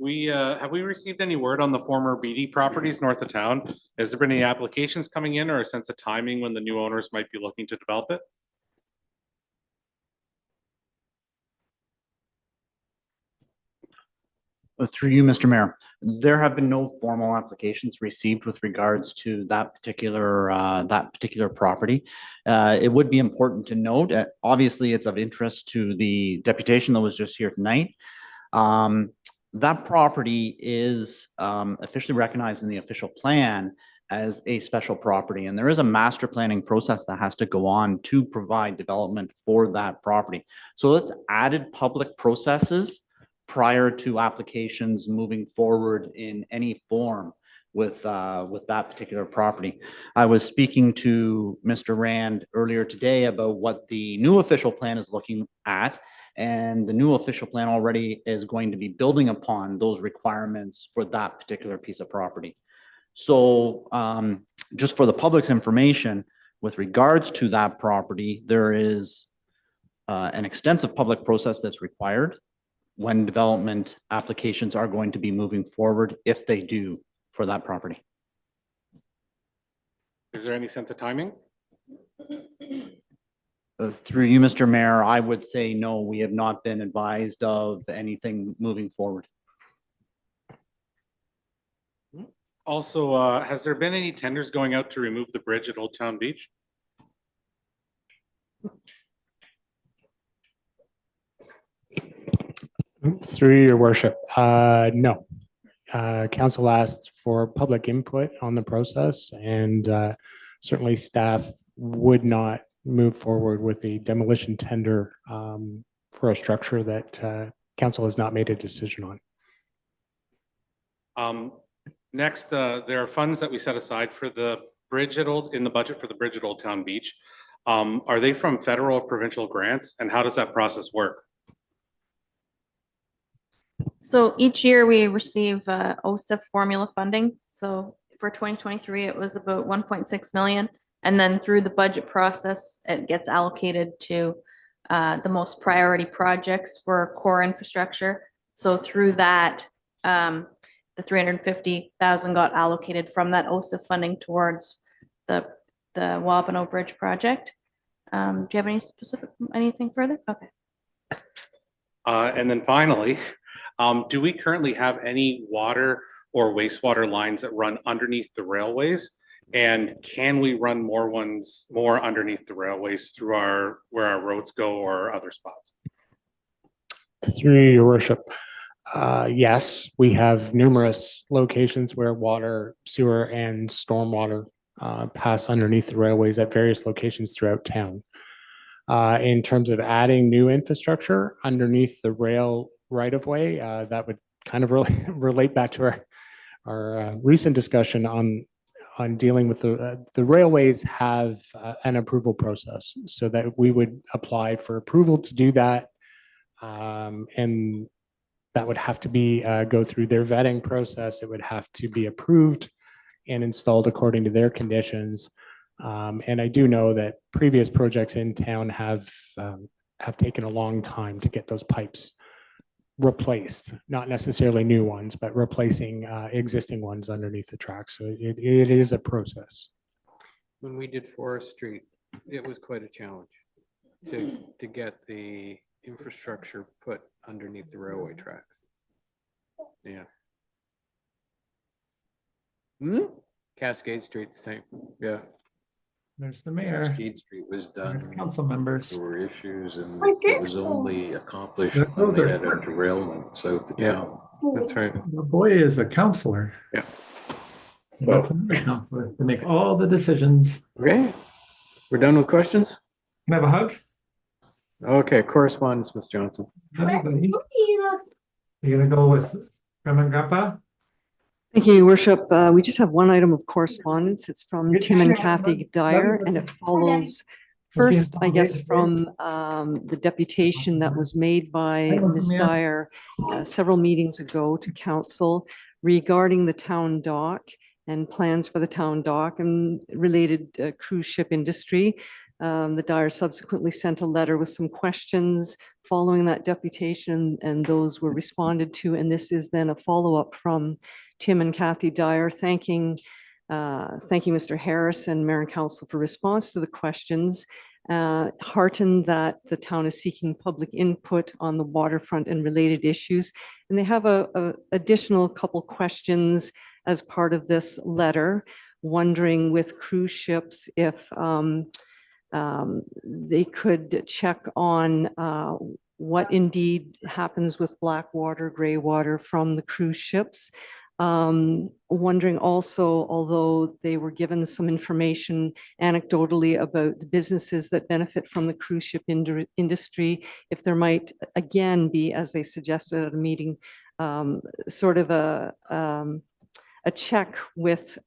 we received any word on the former BD properties north of town? Has there been any applications coming in, or a sense of timing when the new owners might be looking to develop it? Through you, Mr. Mayor, there have been no formal applications received with regards to that particular property. It would be important to note, obviously it's of interest to the deputation that was just here tonight. That property is officially recognized in the official plan as a special property, and there is a master planning process that has to go on to provide development for that property. So it's added public processes prior to applications moving forward in any form with that particular property. I was speaking to Mr. Rand earlier today about what the new official plan is looking at, and the new official plan already is going to be building upon those requirements for that particular piece of property. So just for the public's information, with regards to that property, there is an extensive public process that's required when development applications are going to be moving forward, if they do, for that property. Is there any sense of timing? Through you, Mr. Mayor, I would say no, we have not been advised of anything moving forward. Also, has there been any tenders going out to remove the bridge at Old Town Beach? Through your worship, no. Council asked for public input on the process, and certainly staff would not move forward with a demolition tender for a structure that council has not made a decision on. Next, there are funds that we set aside for the bridge in the budget for the bridge at Old Town Beach. Are they from federal or provincial grants, and how does that process work? So each year we receive OSIF formula funding. So for 2023, it was about 1.6 million. And then through the budget process, it gets allocated to the most priority projects for core infrastructure. So through that, the 350,000 got allocated from that OSIF funding towards the Wabano Bridge project. Do you have anything further? Okay. And then finally, do we currently have any water or wastewater lines that run underneath the railways? And can we run more underneath the railways through where our roads go or other spots? Through your worship, yes, we have numerous locations where water, sewer, and stormwater pass underneath the railways at various locations throughout town. In terms of adding new infrastructure underneath the rail right-of-way, that would kind of relate back to our recent discussion on dealing with the railways have an approval process, so that we would apply for approval to do that. And that would have to be go through their vetting process. It would have to be approved and installed according to their conditions. And I do know that previous projects in town have taken a long time to get those pipes replaced, not necessarily new ones, but replacing existing ones underneath the tracks. So it is a process. When we did Forest Street, it was quite a challenge to get the infrastructure put underneath the railway tracks. Yeah. Cascade Street, the same. Yeah. There's the mayor. Cascade Street was done. There's council members. There were issues, and it was only accomplished when Those they are had a clerks. derailment south of Yeah. town. That's right. The boy is a counselor. Yeah. So that's another counselor to make all the decisions. Okay. We're done with questions? Can I have a hug? Okay, correspondence, Ms. Johnson. Everybody. You're gonna go with Grandma and Grandpa? Thank you, Your Worship. We just have one item of correspondence. It's from Tim and Kathy Dyer, and it follows first, I guess, from the deputation that was made by Ms. Dyer several meetings ago to council regarding the town dock and plans for the town dock and related cruise ship industry. The Dyer subsequently sent a letter with some questions following that deputation, and those were responded to. And this is then a follow-up from Tim and Kathy Dyer, thanking Mr. Harris and Mayor and Council for response to the questions, heartened that the town is seeking public input on the waterfront and related issues. And they have a additional couple questions as part of this letter, wondering with cruise ships if they could check on what indeed happens with black water, gray water from the cruise ships. Wondering also, although they were given some information anecdotally about the businesses that benefit from the cruise ship industry, if there might again be, as they suggested at a meeting, sort of a check with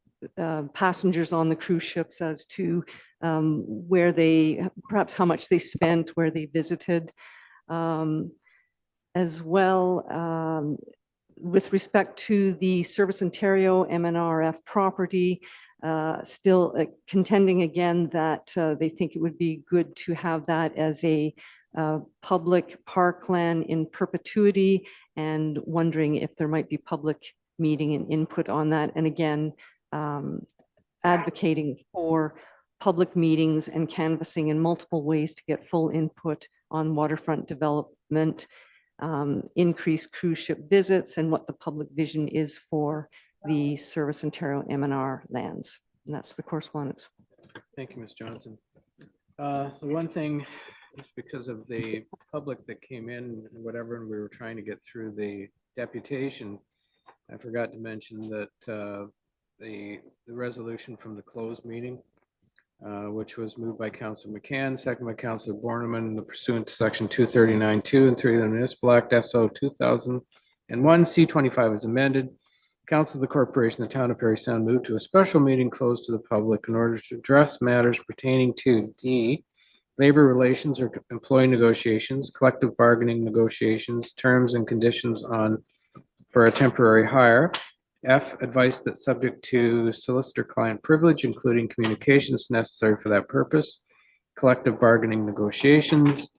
passengers on the cruise ships as to where they, perhaps how much they spent, where they visited, as well. With respect to the Service Ontario MNRF property, still contending again that they think it would be good to have that as a public parkland in perpetuity, and wondering if there might be public meeting and input on that. And again, advocating for public meetings and canvassing in multiple ways to get full input on waterfront development, increased cruise ship visits, and what the public vision is for the Service Ontario M&R lands. And that's the correspondence. Thank you, Ms. Johnson. The one thing, just because of the public that came in and whatever, and we were trying to get through the deputation, I forgot to mention that the resolution from the closed meeting, which was moved by Councillor McCann, second by Councillor Borneman, pursuant to section 239(2) and 3 of the Municipal Act SO 2001 C25 is amended. Council of the Corporation, the Town of Parry Sound moved to a special meeting closed to the public in order to address matters pertaining to D, labor relations or employee negotiations, collective bargaining negotiations, terms and conditions for a temporary hire. F, advice that's subject to solicitor-client privilege, including communications necessary for that purpose, collective bargaining negotiations.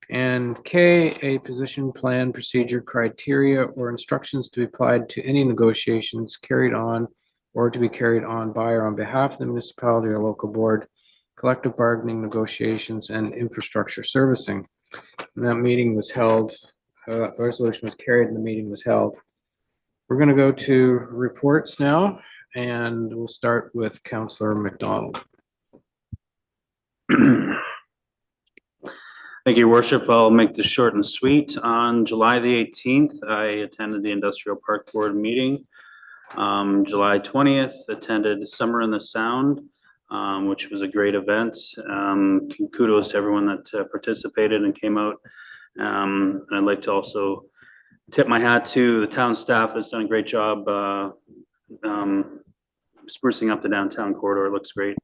And K, a position, plan, procedure, criteria, or instructions to be applied to any negotiations carried on or to be carried on by or on behalf of the municipality or local board, collective bargaining negotiations, and infrastructure servicing. And that meeting was held, resolution was carried and the meeting was held. We're going to go to reports now, and we'll start with Councillor McDonald. Thank you, Worship. I'll make this short and sweet. On July the 18th, I attended the Industrial Park Board meeting. July 20th, attended Summer in the Sound, which was a great event. Kudos to everyone that participated and came out. And I'd like to also tip my hat to the town staff that's done a great job sprucing up the downtown corridor. It looks great.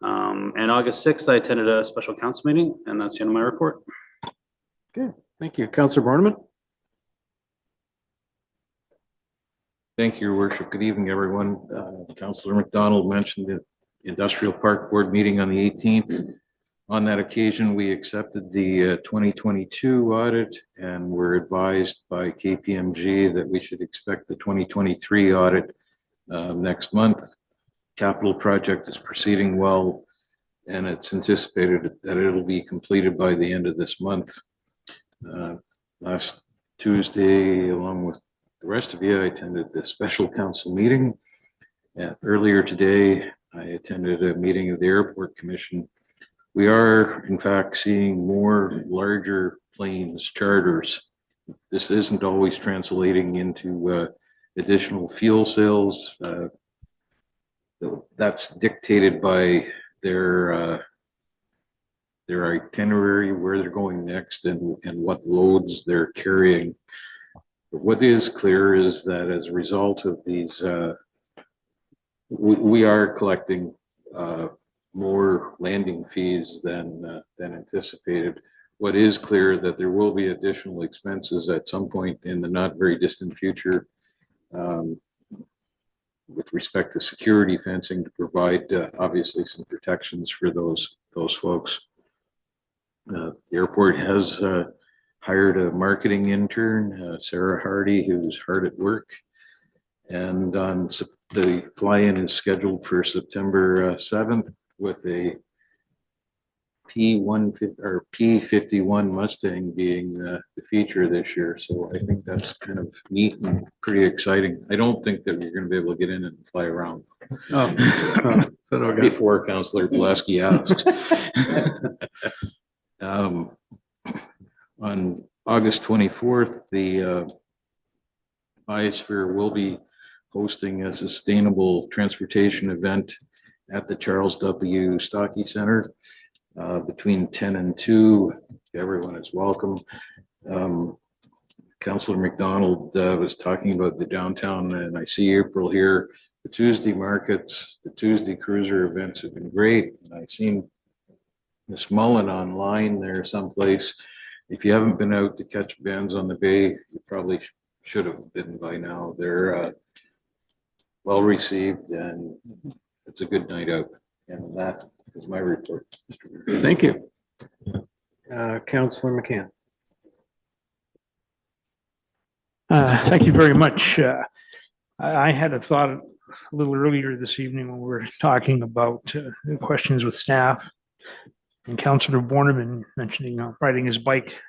And August 6th, I attended a special council meeting, and that's the end of my report. Good, thank you. Councillor Borneman. Thank you, Your Worship. Good evening, everyone. Councillor McDonald mentioned the Industrial Park Board meeting on the 18th. On that occasion, we accepted the 2022 audit and were advised by KPMG that we should expect the 2023 audit next month. Capital project is proceeding well, and it's anticipated that it'll be completed by the end of this month. Last Tuesday, along with the rest of you, I attended the special council meeting. Earlier today, I attended a meeting of the Airport Commission. We are, in fact, seeing more larger planes, charters. This isn't always translating into additional fuel sales. That's dictated by their itinerary, where they're going next, and what loads they're carrying. But what is clear is that as a result of these, we are collecting more landing fees than anticipated. What is clear that there will be additional expenses at some point in the not very distant future with respect to security fencing to provide obviously some protections for those folks. The airport has hired a marketing intern, Sarah Hardy, who's hard at work, and the fly-in is scheduled for September 7th with a P51 Mustang being the feature this year. So I think that's kind of neat and pretty exciting. I don't think that we're going to be able to get in and fly around. Before Councillor Pulaski asked. On August 24th, the Biosphere will be hosting a sustainable transportation event at the Charles W. Stockey Center between 10 and 2. Everyone is welcome. Councillor McDonald was talking about the downtown, and I see April here. The Tuesday markets, the Tuesday cruiser events have been great. I've seen Miss Mullen online there someplace. If you haven't been out to catch bands on the bay, you probably should have been by now. They're well received, and it's a good night out. And that is my report. Thank you. Councillor McCann. Thank you very much. I had a thought a little earlier this evening when we were talking about questions with staff. And Councillor Borneman mentioning riding his bike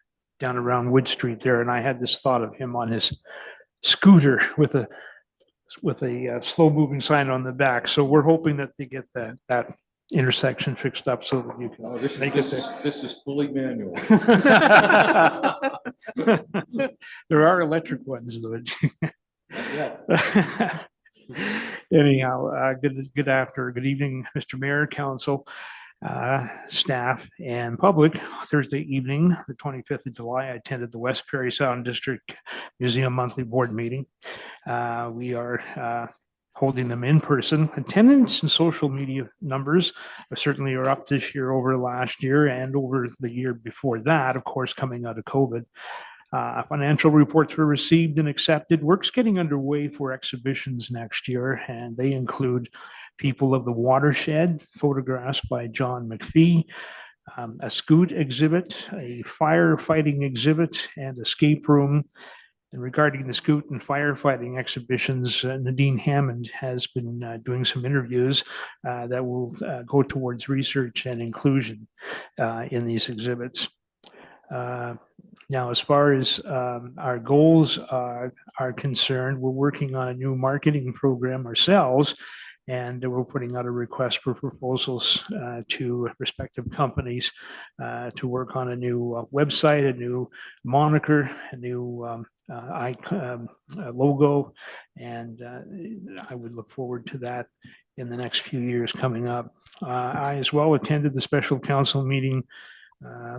down around Wood Street there, and I had this thought of him on his scooter with a slow moving sign on the back. So we're hoping that they get that intersection fixed up so that you can make it there. This is fully manual. There are electric ones though. Anyhow, good evening, Mr. Mayor, Council, staff and public. Thursday evening, the 25th of July, I attended the West Parry Sound District Museum monthly board meeting. We are holding them in person. Attendance and social media numbers certainly are up this year over last year and over the year before that, of course, coming out of COVID. Financial reports were received and accepted. Work's getting underway for exhibitions next year, and they include People of the Watershed, photographs by John McPhee, a scoot exhibit, a firefighting exhibit, and escape room. And regarding the scoot and firefighting exhibitions, Nadine Hammond has been doing some interviews that will go towards research and inclusion in these exhibits. Now, as far as our goals are concerned, we're working on a new marketing program ourselves, and we're putting out a request for proposals to respective companies to work on a new website, a new moniker, a new logo, and I would look forward to that in the next few years coming up. I as well attended the special council meeting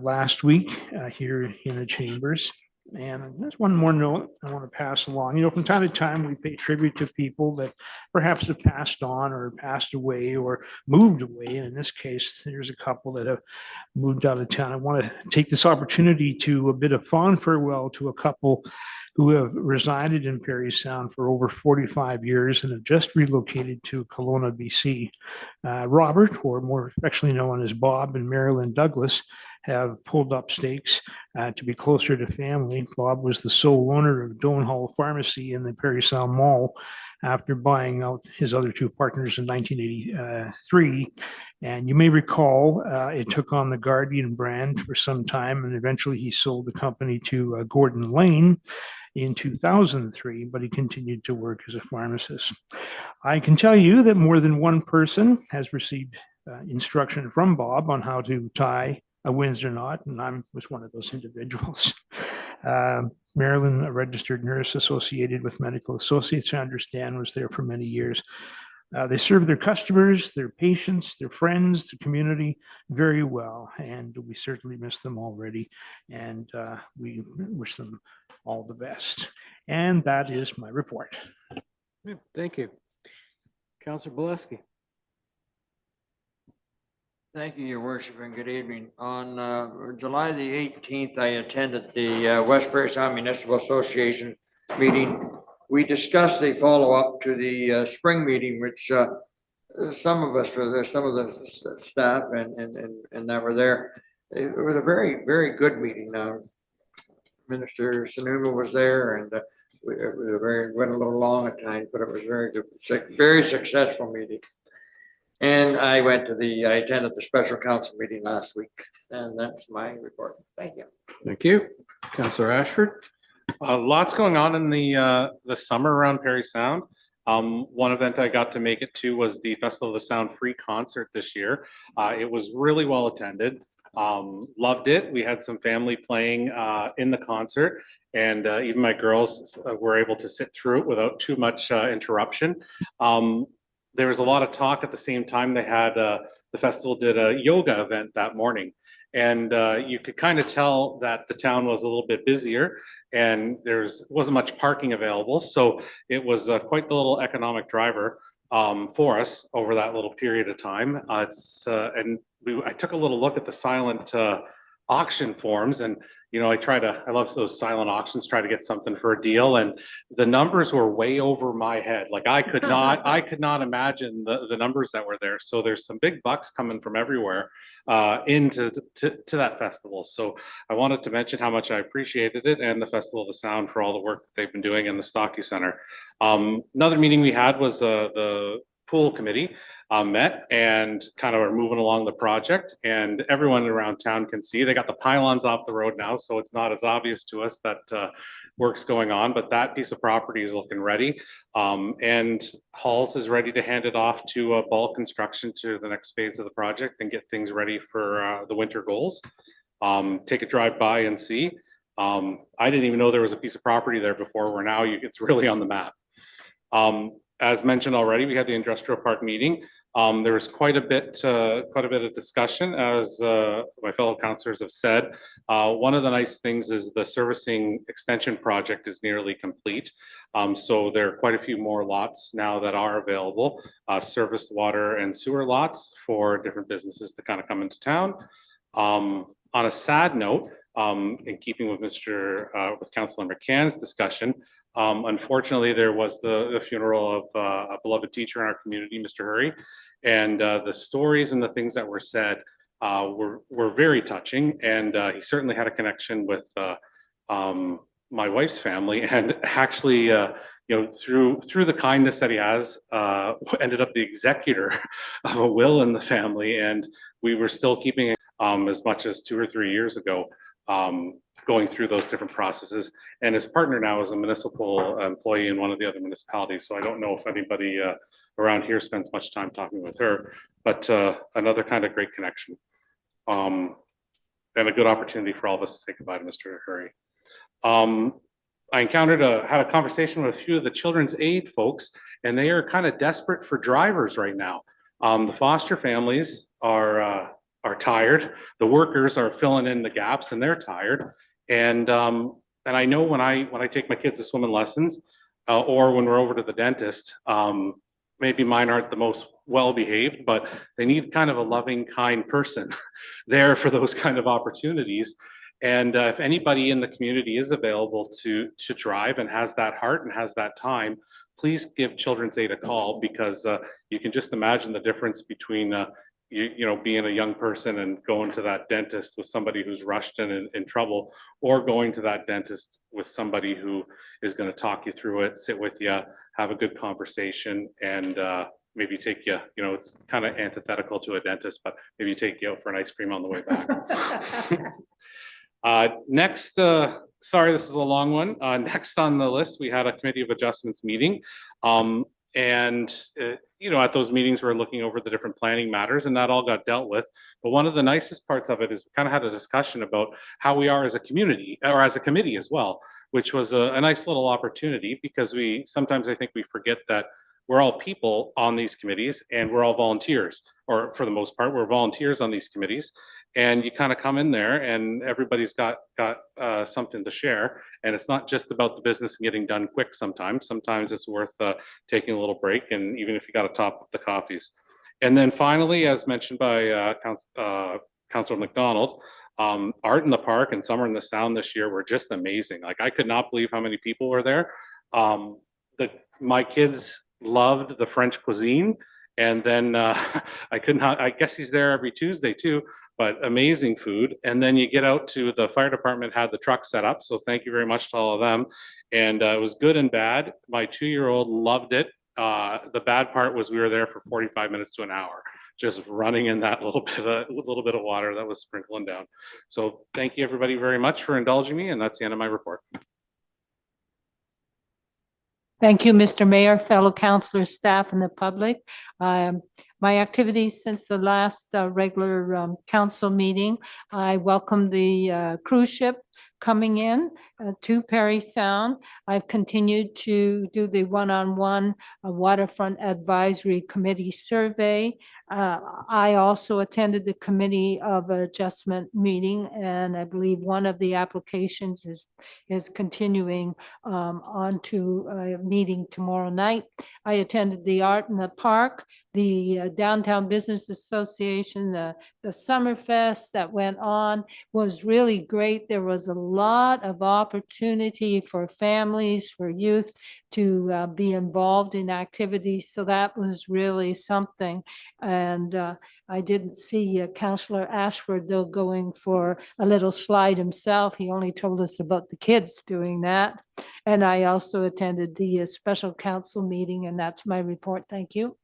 last week here in the chambers. And there's one more note I want to pass along. You know, from time to time, we pay tribute to people that perhaps have passed on or passed away or moved away. And in this case, there's a couple that have moved out of town. I want to take this opportunity to a bit of fond farewell to a couple who have resided in Parry Sound for over 45 years and have just relocated to Kelowna, BC. Robert, or more affectionately known as Bob, and Marilyn Douglas have pulled up stakes to be closer to family. Bob was the sole owner of Doan Hall Pharmacy in the Parry Sound Mall after buying out his other two partners in 1983. And you may recall it took on the Guardian brand for some time, and eventually he sold the company to Gordon Lane in 2003, but he continued to work as a pharmacist. I can tell you that more than one person has received instruction from Bob on how to tie a Windsor knot, and I was one of those individuals. Marilyn, a registered nurse associated with Medical Associates, I understand, was there for many years. They serve their customers, their patients, their friends, the community very well, and we certainly miss them already, and we wish them all the best. And that is my report. Yeah, thank you. Councillor Bileski. Thank you, Your Worship, and good evening. On July the 18th, I attended the West Parry Sound Municipal Association meeting. We discussed a follow-up to the spring meeting, which some of us were there, some of the staff and that were there. It was a very, very good meeting. Minister Sunuma was there, and it was went a little long at times, but it was very good, very successful meeting. And I attended the special council meeting last week, and that's my report. Thank you. Thank you. Councillor Ashford. Lots going on in the summer around Parry Sound. One event I got to make it to was the Festival of the Sound free concert this year. It was really well attended. Loved it. We had some family playing in the concert, and even my girls were able to sit through it without too much interruption. There was a lot of talk at the same time. They had the festival did a yoga event that morning, and you could kind of tell that the town was a little bit busier, and wasn't much parking available. So it was quite the little economic driver for us over that little period of time. I took a little look at the silent auction forms, and I love those silent auctions, try to get something for a deal, and the numbers were way over my head. Like I could not imagine the numbers that were there. So there's some big bucks coming from everywhere into that festival. So I wanted to mention how much I appreciated it and the Festival of the Sound for all the work that they've been doing in the Stocky Center. Another meeting we had was the pool committee met and kind of are moving along the project, and everyone around town can see they got the pylons off the road now, so it's not as obvious to us that work's going on, but that piece of property is looking ready. And Halls is ready to hand it off to Ball Construction to the next phase of the project and get things ready for the winter goals. Take a drive by and see. I didn't even know there was a piece of property there before, where now it's really on the map. As mentioned already, we had the industrial park meeting. There was quite a bit of discussion, as my fellow councillors have said. One of the nice things is the servicing extension project is nearly complete. So there are quite a few more lots now that are available, serviced water and sewer lots for different businesses to kind of come into town. On a sad note, in keeping with with Councillor McCann's discussion, unfortunately, there was the funeral of a beloved teacher in our community, Mr. Hurry, and the stories and the things that were said were very touching, and he certainly had a connection with my wife's family, and actually, through the kindness that he has, ended up the executor of a will in the family, and we were still keeping it as much as 2 or 3 years ago. Going through those different processes, and his partner now is a municipal employee in one of the other municipalities, so I don't know if anybody around here spends much time talking with her, but another kind of great connection, and a good opportunity for all of us to say goodbye to Mr. Hurry. I had a conversation with a few of the children's aid folks, and they are kind of desperate for drivers right now. The foster families are tired. The workers are filling in the gaps, and they're tired. And I know when I take my kids to swimming lessons, or when we're over to the dentist, maybe mine aren't the most well-behaved, but they need kind of a loving, kind person there for those kind of opportunities. And if anybody in the community is available to drive and has that heart and has that time, please give Children's Aid a call, because you can just imagine the difference between being a young person and going to that dentist with somebody who's rushed and in trouble, or going to that dentist with somebody who is going to talk you through it, sit with you, have a good conversation, and maybe take you, it's kind of antithetical to a dentist, but maybe take you out for an ice cream on the way back. Next, sorry, this is a long one. Next on the list, we had a Committee of Adjustments meeting. At those meetings, we're looking over the different planning matters, and that all got dealt with. But one of the nicest parts of it is we kind of had a discussion about how we are as a community, or as a committee as well, which was a nice little opportunity, because sometimes I think we forget that we're all people on these committees, and we're all volunteers, or for the most part, we're volunteers on these committees. And you kind of come in there and everybody's got something to share. And it's not just about the business and getting done quick sometimes. Sometimes it's worth taking a little break, and even if you got to top up the coffees. And then finally, as mentioned by Councilor McDonald, Art in the Park and Summer in the Sound this year were just amazing. Like, I could not believe how many people were there. My kids loved the French cuisine. And then I guess he's there every Tuesday too, but amazing food. And then you get out to the fire department, had the truck set up. So thank you very much to all of them. And it was good and bad. My 2-year-old loved it. The bad part was we were there for 45 minutes to an hour, just running in that little bit of water that was sprinkling down. So thank you everybody very much for indulging me. And that's the end of my report. Thank you, Mr. Mayor, fellow councillors, staff, and the public. My activities since the last regular council meeting, I welcome the cruise ship coming in to Parry Sound. I've continued to do the one-on-one waterfront advisory committee survey. I also attended the Committee of Adjustment meeting, and I believe one of the applications is continuing on to a meeting tomorrow night. I attended the Art in the Park, the Downtown Business Association, the Summerfest that went on was really great. There was a lot of opportunity for families, for youth to be involved in activities. So that was really something. And I didn't see Councillor Ashford, though, going for a little slide himself. He only told us about the kids doing that. And I also attended the special council meeting, and that's my report. Thank you.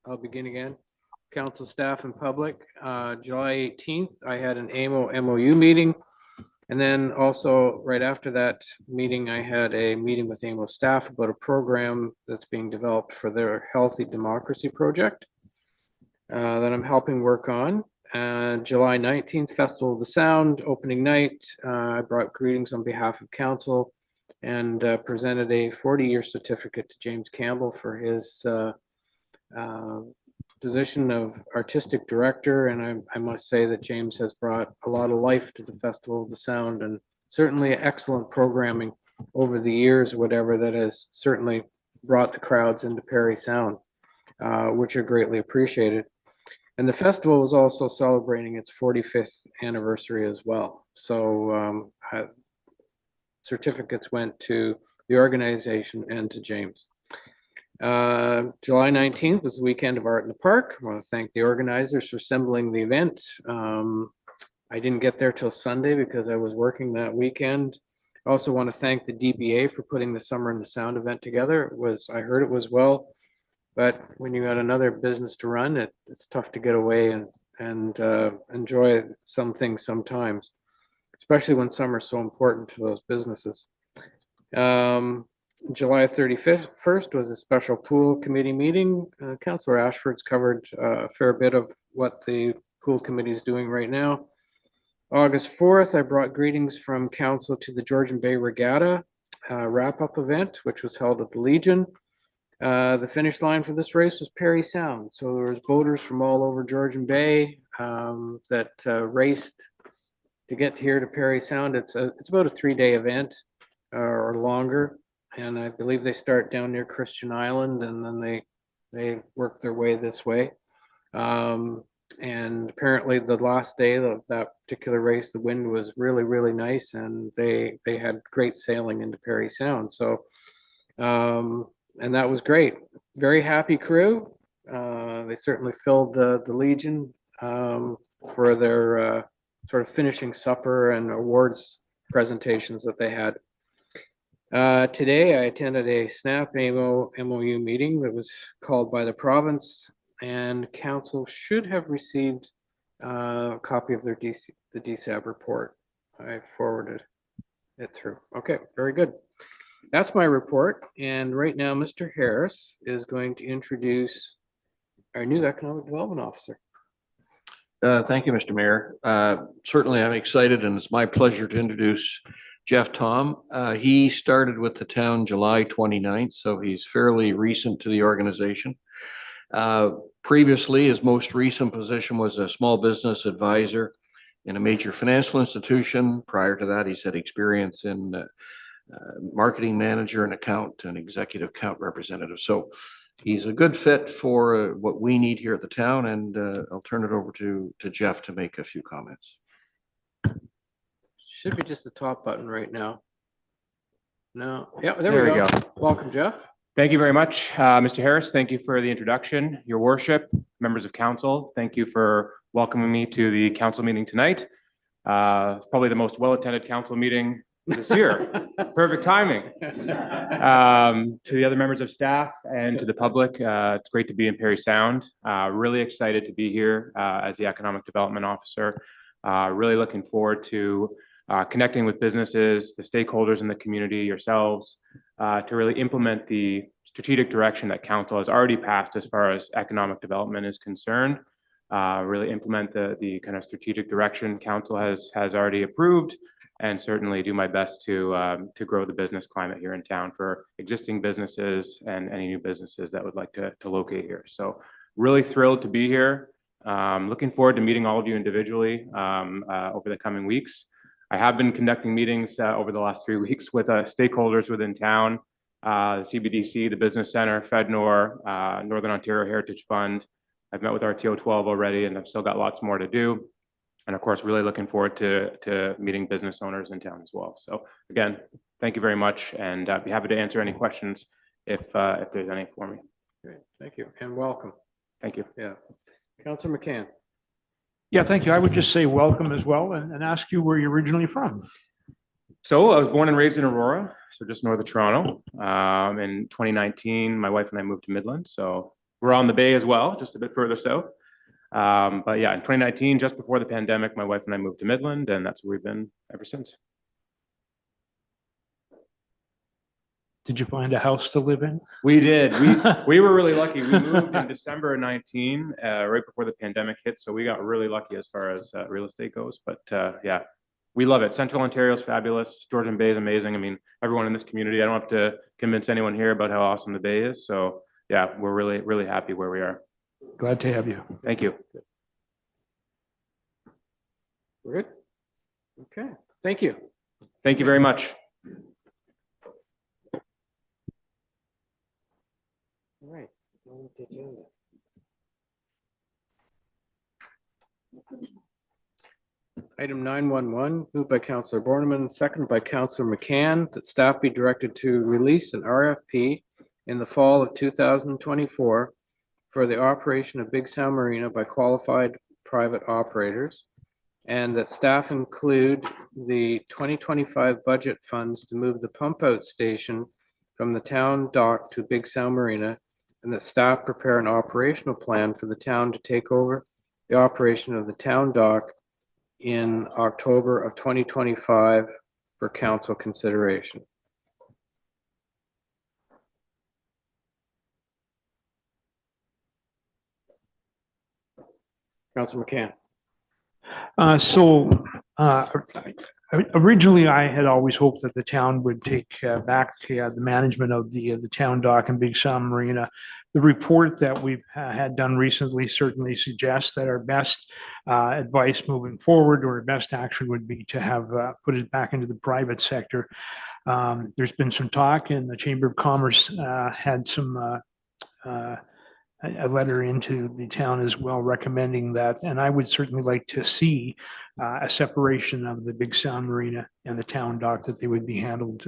I'll begin again. Council staff and public, July 18th, I had an AMO MOU meeting. And then also right after that meeting, I had a meeting with AMO staff about a program that's being developed for their Healthy Democracy project that I'm helping work on. July 19th, Festival of the Sound, opening night. I brought greetings on behalf of council and presented a 40-year certificate to James Campbell for his position of artistic director, and I must say that James has brought a lot of life to the Festival of the Sound, and certainly excellent programming over the years, whatever, that has certainly brought the crowds into Parry Sound, which are greatly appreciated. And the festival is also celebrating its 45th anniversary as well. So certificates went to the organization and to James. July 19th was the weekend of Art in the Park. I want to thank the organizers for assembling the event. I didn't get there till Sunday because I was working that weekend. I also want to thank the DBA for putting the Summer in the Sound event together. I heard it was well, but when you got another business to run, it's tough to get away and enjoy some things sometimes, especially when summer is so important to those businesses. July 31st was a special pool committee meeting. Councillor Ashford's covered a fair bit of what the pool committee is doing right now. August 4th, I brought greetings from council to the Georgian Bay Regatta wrap-up event, which was held at the Legion. The finish line for this race was Parry Sound. So there was boaters from all over Georgian Bay that raced to get here to Parry Sound. It's about a 3-day event or longer. And I believe they start down near Christian Island and then they work their way this way. And apparently the last day of that particular race, the wind was really, really nice and they had great sailing into Parry Sound. So, and that was great. Very happy crew. They certainly filled the Legion for their sort of finishing supper and awards presentations that they had. Today, I attended a SNAP MOU meeting that was called by the province, and council should have received a copy of the DSAB report. I forwarded it through. Okay, very good. That's my report. And right now, Mr. Harris is going to introduce our new Economic Development Officer. Thank you, Mr. Mayor. Certainly, I'm excited, and it's my pleasure to introduce Jeff Tom. He started with the town July 29th, so he's fairly recent to the organization. Previously, his most recent position was a small business advisor in a major financial institution. Prior to that, he's had experience in marketing manager and executive account representative. So he's a good fit for what we need here at the town, and I'll turn it over to Jeff to make a few comments. Should be just the top button right now. No, yeah, there we go. Welcome, Jeff. Thank you very much, Mr. Harris. Thank you for the introduction. Your worship, members of council, thank you for welcoming me to the council meeting tonight. Probably the most well-attended council meeting this year. Perfect timing. To the other members of staff and to the public, it's great to be in Parry Sound. Really excited to be here as the Economic Development Officer. Really looking forward to connecting with businesses, the stakeholders in the community, yourselves, to really implement the strategic direction that council has already passed as far as economic development is concerned. Really implement the kind of strategic direction council has already approved, and certainly do my best to grow the business climate here in town for existing businesses and any new businesses that would like to locate here. So really thrilled to be here. Looking forward to meeting all of you individually over the coming weeks. I have been conducting meetings over the last 3 weeks with stakeholders within town, the CBDC, the Business Center, FedNor, Northern Ontario Heritage Fund. I've met with RTO 12 already, and I've still got lots more to do. And of course, really looking forward to meeting business owners in town as well. So again, thank you very much, and I'd be happy to answer any questions if there's any for me. Great, thank you, and welcome. Thank you. Yeah. Councillor McCann. Yeah, thank you. I would just say welcome as well and ask you where you're originally from. So I was born and raised in Aurora, so just north of Toronto. In 2019, my wife and I moved to Midland. So we're on the bay as well, just a bit further south. But yeah, in 2019, just before the pandemic, my wife and I moved to Midland, and that's where we've been ever since. Did you find a house to live in? We did. We were really lucky. We moved in December of 19, right before the pandemic hit. So we got really lucky as far as real estate goes. But yeah, we love it. Central Ontario is fabulous. Georgian Bay is amazing. I mean, everyone in this community, I don't have to convince anyone here about how awesome the Bay is. So yeah, we're really, really happy where we are. Glad to have you. Thank you. We're good. Okay, thank you. Thank you very much. All right. On with the agenda. Item 911, moved by Councillor Borneman, seconded by Councillor McCann, that staff be directed to release an RFP in the fall of 2024 for the operation of Big Sound Marina by qualified private operators, and that staff include the 2025 budget funds to move the pump out station from the town dock to Big Sound Marina, and that staff prepare an operational plan for the town to take over the operation of the town dock in October of 2025 for council consideration. Councilor McCann. Originally, I had always hoped that the town would take back the management of the town dock and Big Sound Marina. The report that we've had done recently certainly suggests that our best advice moving forward, or best action, would be to have put it back into the private sector. There's been some talk, and the Chamber of Commerce had some a letter into the town as well recommending that, and I would certainly like to see a separation of the Big Sound Marina and the town dock, that they would be handled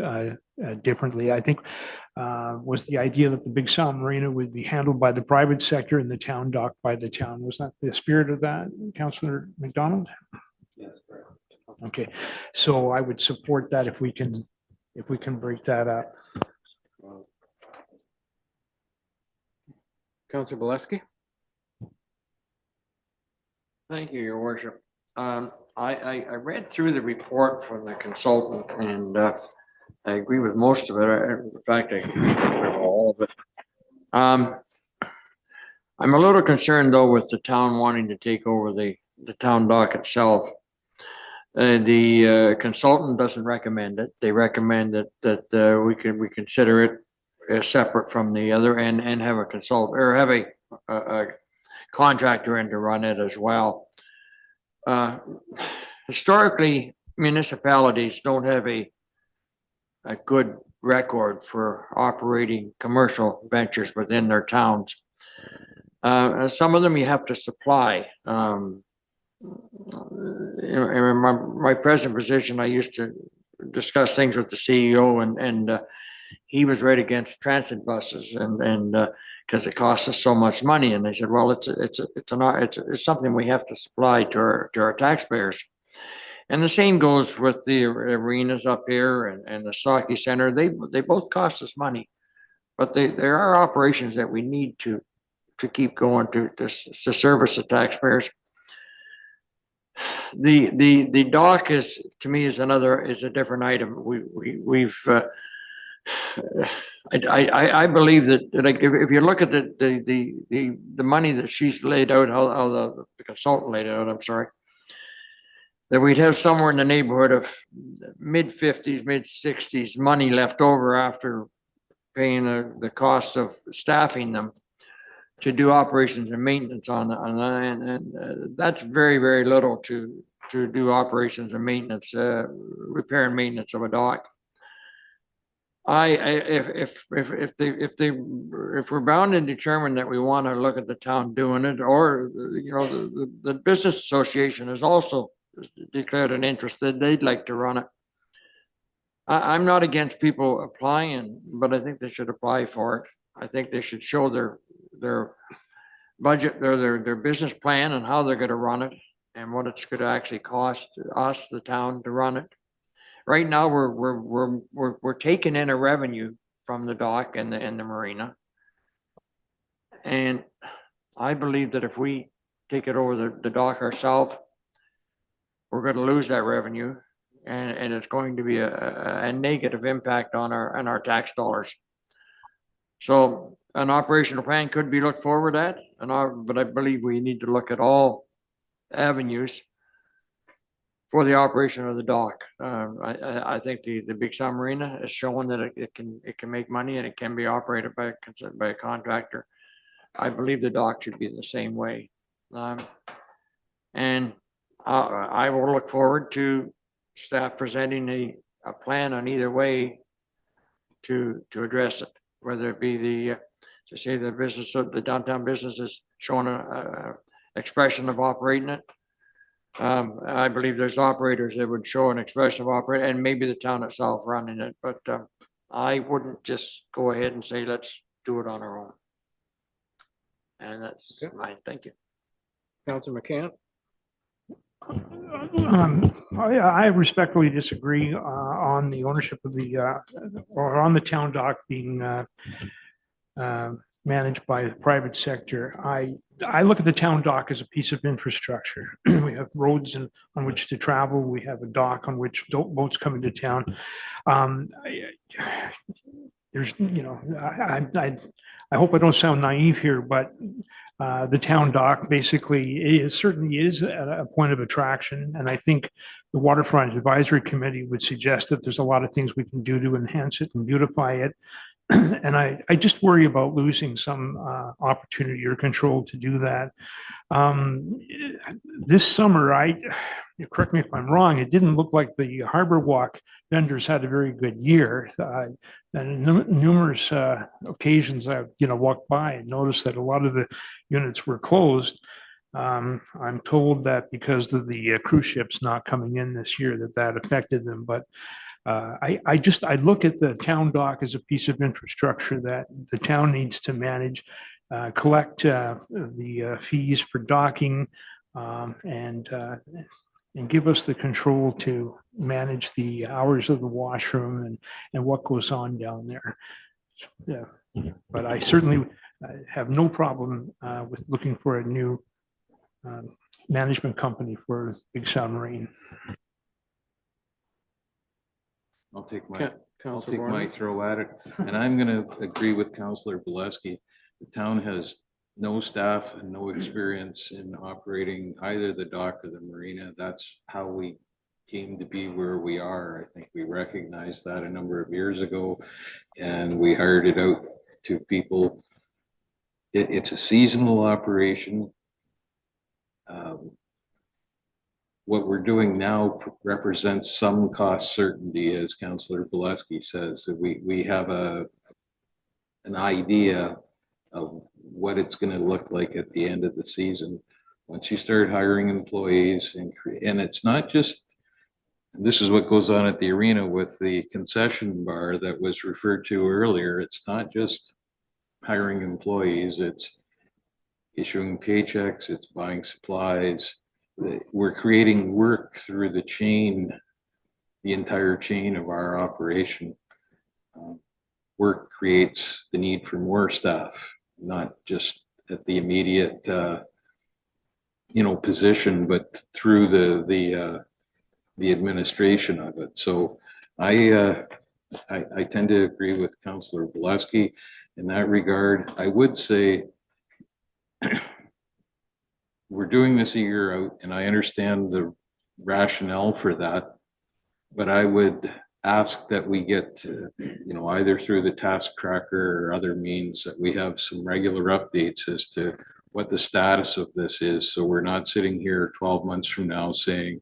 differently. I think was the idea that the Big Sound Marina would be handled by the private sector and the town dock by the town. Was that the spirit of that, Councillor McDonald? Yes, correct. Okay, so I would support that if we can break that up. Councillor Bileski. Thank you, Your Worship. I read through the report from the consultant, and I agree with most of it. In fact, I agree with all of it. I'm a little concerned, though, with the town wanting to take over the town dock itself. The consultant doesn't recommend it. They recommend that we consider it separate from the other, and have a consultant, or have a contractor in to run it as well. Historically, municipalities don't have a good record for operating commercial ventures within their towns. Some of them you have to supply. In my present position, I used to discuss things with the CEO, and he was right against transit buses, and because it costs us so much money. And they said, well, it's something we have to supply to our taxpayers. And the same goes with the arenas up here and the Stocky Center. They both cost us money, but there are operations that we need to keep going to service the taxpayers. The dock is, to me, is a different item. We've I believe that, like, if you look at the money that she's laid out, how the consultant laid it out, I'm sorry, that we'd have somewhere in the neighborhood of mid-50s, mid-60s money left over after paying the cost of staffing them to do operations and maintenance on, and that's very, very little to do operations and maintenance, repair and maintenance of a dock. If we're bound and determined that we want to look at the town doing it, or, you know, the business association has also declared an interest that they'd like to run it. I'm not against people applying, but I think they should apply for it. I think they should show their budget, their business plan and how they're going to run it and what it's going to actually cost us, the town, to run it. Right now, we're taking in a revenue from the dock and the marina. And I believe that if we take it over the dock ourselves, we're going to lose that revenue, and it's going to be a negative impact on our tax dollars. So an operational plan could be looked forward at, but I believe we need to look at all avenues for the operation of the dock. I think the Big Sound Marina is showing that it can make money and it can be operated by a contractor. I believe the dock should be the same way. And I will look forward to staff presenting a plan on either way to address it, whether it be to say the business, the downtown business is showing a expression of operating it. I believe there's operators that would show an expression of operating, and maybe the town itself running it, but I wouldn't just go ahead and say, let's do it on our own. And that's mine. Thank you. Councilor McCann? I respectfully disagree on the ownership of or on the town dock being managed by the private sector. I look at the town dock as a piece of infrastructure. We have roads on which to travel. We have a dock on which boats come into town. There's, you know, I hope I don't sound naive here, but the town dock basically certainly is a point of attraction. And I think the Waterfront Advisory Committee would suggest that there's a lot of things we can do to enhance it and beautify it. And I just worry about losing some opportunity or control to do that. This summer, correct me if I'm wrong, it didn't look like the Harbor Walk vendors had a very good year. And numerous occasions I've walked by and noticed that a lot of the units were closed. I'm told that because of the cruise ships not coming in this year, that affected them. But I look at the town dock as a piece of infrastructure that the town needs to manage, collect the fees for docking, and give us the control to manage the hours of the washroom and what goes on down there. Yeah, but I certainly have no problem with looking for a new management company for Big Sound Marine. I'll take my throw at it, and I'm going to agree with Councillor Bileski. The town has no staff and no experience in operating either the dock or the marina. That's how we came to be where we are. I think we recognized that a number of years ago, and we hired it out to people. It's a seasonal operation. What we're doing now represents some cost certainty, as Councillor Bileski says. We have an idea of what it's going to look like at the end of the season. Once you start hiring employees, and it's not just, this is what goes on at the arena with the concession bar that was referred to earlier. It's not just hiring employees, it's issuing paychecks, it's buying supplies. We're creating work through the chain, the entire chain of our operation. Work creates the need for more staff, not just at the immediate, position, but through the administration of it. So I I tend to agree with Councillor Boleski in that regard. I would say we're doing this a year out, and I understand the rationale for that. But I would ask that we get, either through the task tracker or other means, that we have some regular updates as to what the status of this is. So we're not sitting here 12 months from now saying,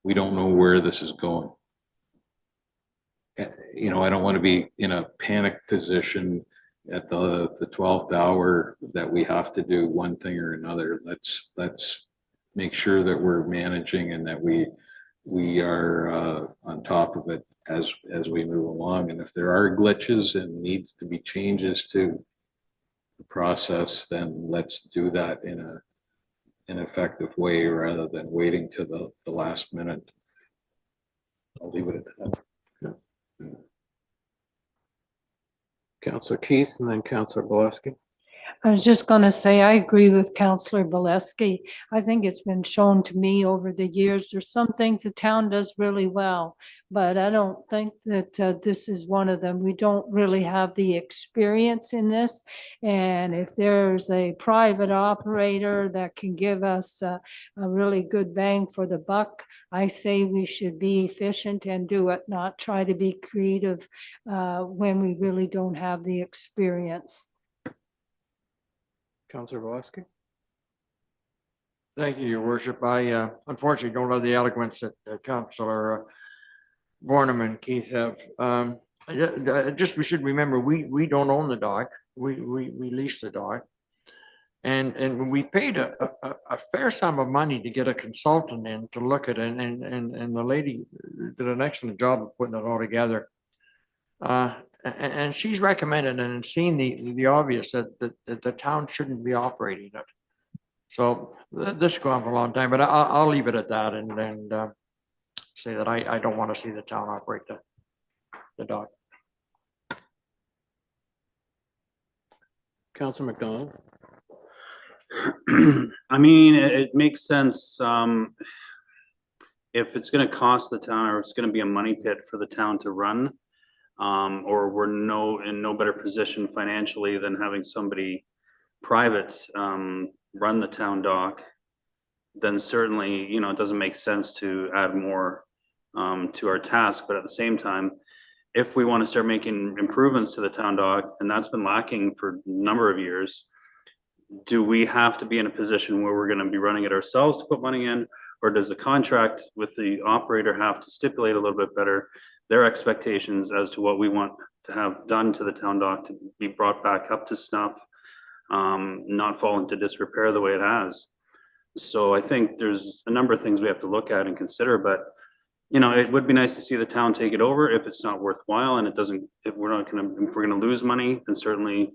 we don't know where this is going. I don't want to be in a panic position at the 12th hour that we have to do one thing or another. Let's make sure that we're managing and that we are on top of it as we move along. And if there are glitches and needs to be changes to the process, then let's do that in an effective way rather than waiting to the last minute. I'll leave it at that. Councillor Keith and then Councillor Boleski. I was just going to say, I agree with Councillor Boleski. I think it's been shown to me over the years, there's some things the town does really well, but I don't think that this is one of them. We don't really have the experience in this. And if there's a private operator that can give us a really good bang for the buck, I say we should be efficient and do it, not try to be creative when we really don't have the experience. Councillor Voskey. Thank you, Your Worship. I unfortunately don't have the eloquence that Councillor Bornham and Keith have. We should remember, we don't own the dock. We lease the dock. And we paid a fair sum of money to get a consultant in to look at it, and the lady did an excellent job of putting it all together. And she's recommended and seen the obvious that the town shouldn't be operating it. So this has gone for a long time, but I'll leave it at that and say that I don't want to see the town operate the dock. Councillor McDonald. I mean, it makes sense. If it's going to cost the town, or it's going to be a money pit for the town to run, or we're in no better position financially than having somebody private run the town dock, then certainly, it doesn't make sense to add more to our task. But at the same time, if we want to start making improvements to the town dock, and that's been lacking for a number of years, do we have to be in a position where we're going to be running it ourselves to put money in, or does the contract with the operator have to stipulate a little bit better their expectations as to what we want to have done to the town dock to be brought back up to snuff, not fall into disrepair the way it has? So I think there's a number of things we have to look at and consider, but it would be nice to see the town take it over if it's not worthwhile, and if we're going to lose money, then certainly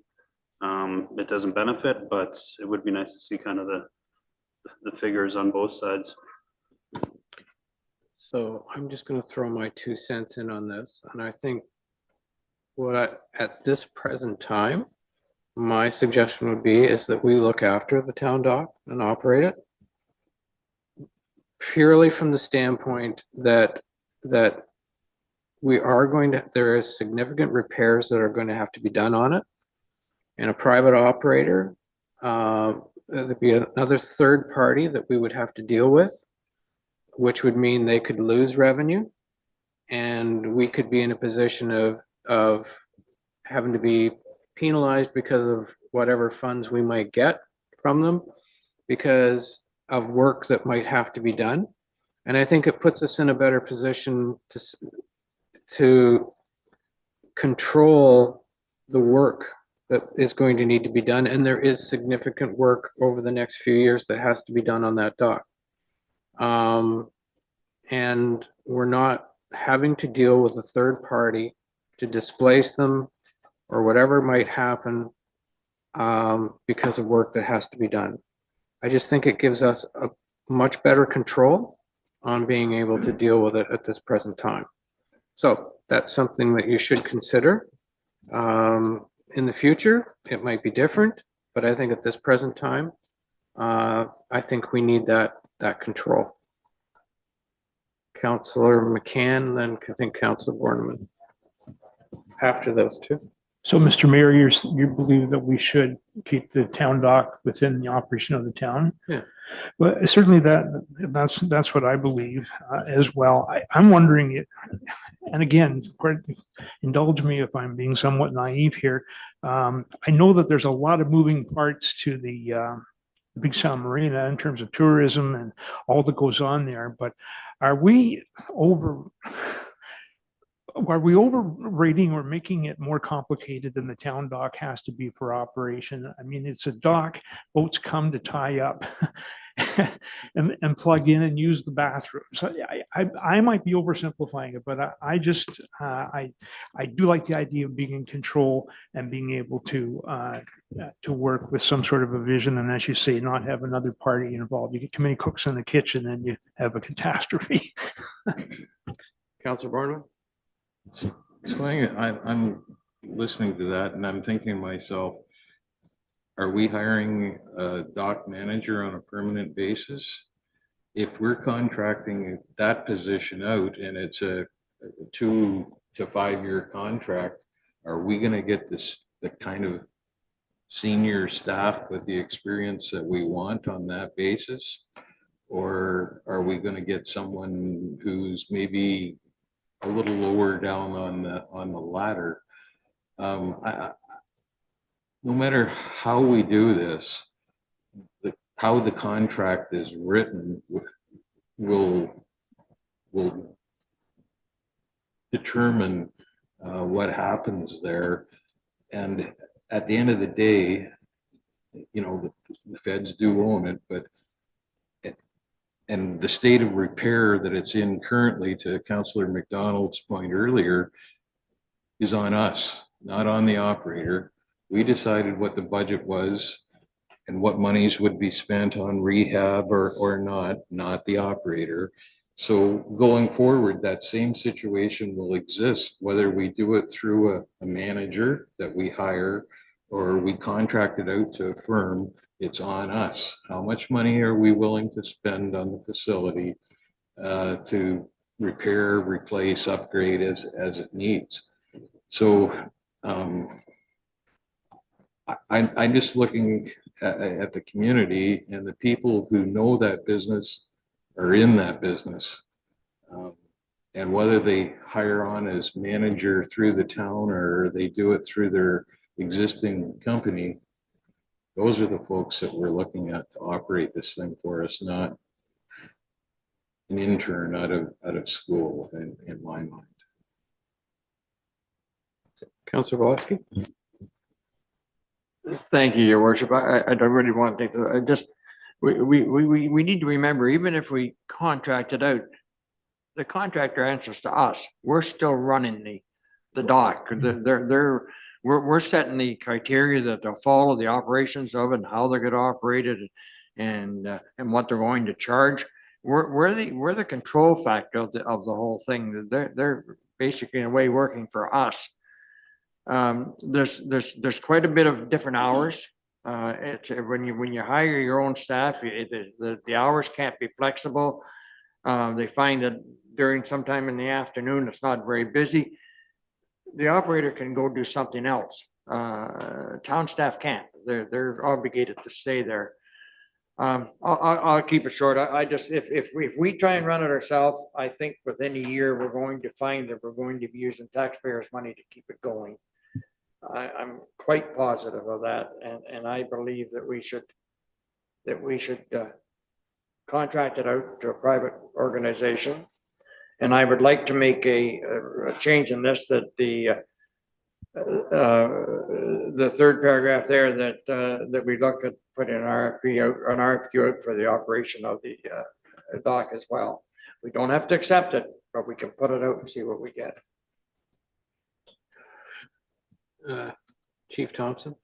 it doesn't benefit, but it would be nice to see kind of the figures on both sides. So I'm just going to throw my 2 cents in on this. And I think at this present time, my suggestion would be is that we look after the town dock and operate it purely from the standpoint that there is significant repairs that are going to have to be done on it. And a private operator, there'd be another third party that we would have to deal with, which would mean they could lose revenue, and we could be in a position of having to be penalized because of whatever funds we might get from them because of work that might have to be done. And I think it puts us in a better position to control the work that is going to need to be done. And there is significant work over the next few years that has to be done on that dock. And we're not having to deal with a third party to displace them or whatever might happen because of work that has to be done. I just think it gives us a much better control on being able to deal with it at this present time. So that's something that you should consider. In the future, it might be different, but I think at this present time, I think we need that control. Councillor McCann, then I think Councillor Borneman. After those two. So, Mr. Mayor, you believe that we should keep the town dock within the operation of the town? Yeah. Well, certainly that's what I believe as well. I'm wondering it, and again, indulge me if I'm being somewhat naive here. I know that there's a lot of moving parts to the Big Sound Marina in terms of tourism and all that goes on there, but are we overrating or making it more complicated than the town dock has to be for operation? I mean, it's a dock, boats come to tie up and plug in and use the bathroom. So I might be oversimplifying it, but I do like the idea of being in control and being able to work with some sort of a vision. And as you say, not have another party involved. You get too many cooks in the kitchen and you have a catastrophe. Councillor Borneman? So I'm listening to that and I'm thinking to myself, are we hiring a dock manager on a permanent basis? If we're contracting that position out and it's a 2 to 5 year contract, are we going to get the kind of senior staff with the experience that we want on that basis? Or are we going to get someone who's maybe a little lower down on the ladder? No matter how we do this, how the contract is written will determine what happens there. And at the end of the day, you know, the feds do own it, but and the state of repair that it's in currently, to Councillor McDonald's point earlier, is on us, not on the operator. We decided what the budget was and what monies would be spent on rehab or not the operator. So going forward, that same situation will exist, whether we do it through a manager that we hire or we contract it out to a firm. It's on us. How much money are we willing to spend on the facility to repair, replace, upgrade as it needs? So I'm just looking at the community and the people who know that business are in that business. And whether they hire on as manager through the town or they do it through their existing company, those are the folks that we're looking at to operate this thing for us, not an intern out of school in my mind. Councillor Volosky? Thank you, Your Worship. I don't really want to take we need to remember, even if we contract it out, the contractor answers to us. We're still running the dock. We're setting the criteria that they'll follow, the operations of it, and how they're going to operate it, and what they're going to charge. We're the control factor of the whole thing. They're basically in a way working for us. There's quite a bit of different hours. It's when you hire your own staff, the hours can't be flexible. They find that during sometime in the afternoon, it's not very busy. The operator can go do something else. Town staff can't. They're obligated to stay there. I'll keep it short. I just, if we try and run it ourselves, I think within a year, we're going to find that we're going to be using taxpayers' money to keep it going. I'm quite positive of that, and I believe that we should contract it out to a private organization. And I would like to make a change in this, that the third paragraph there that we look at putting an RFP out for the operation of the dock as well. We don't have to accept it, but we can put it out and see what we get. Chief Thompson?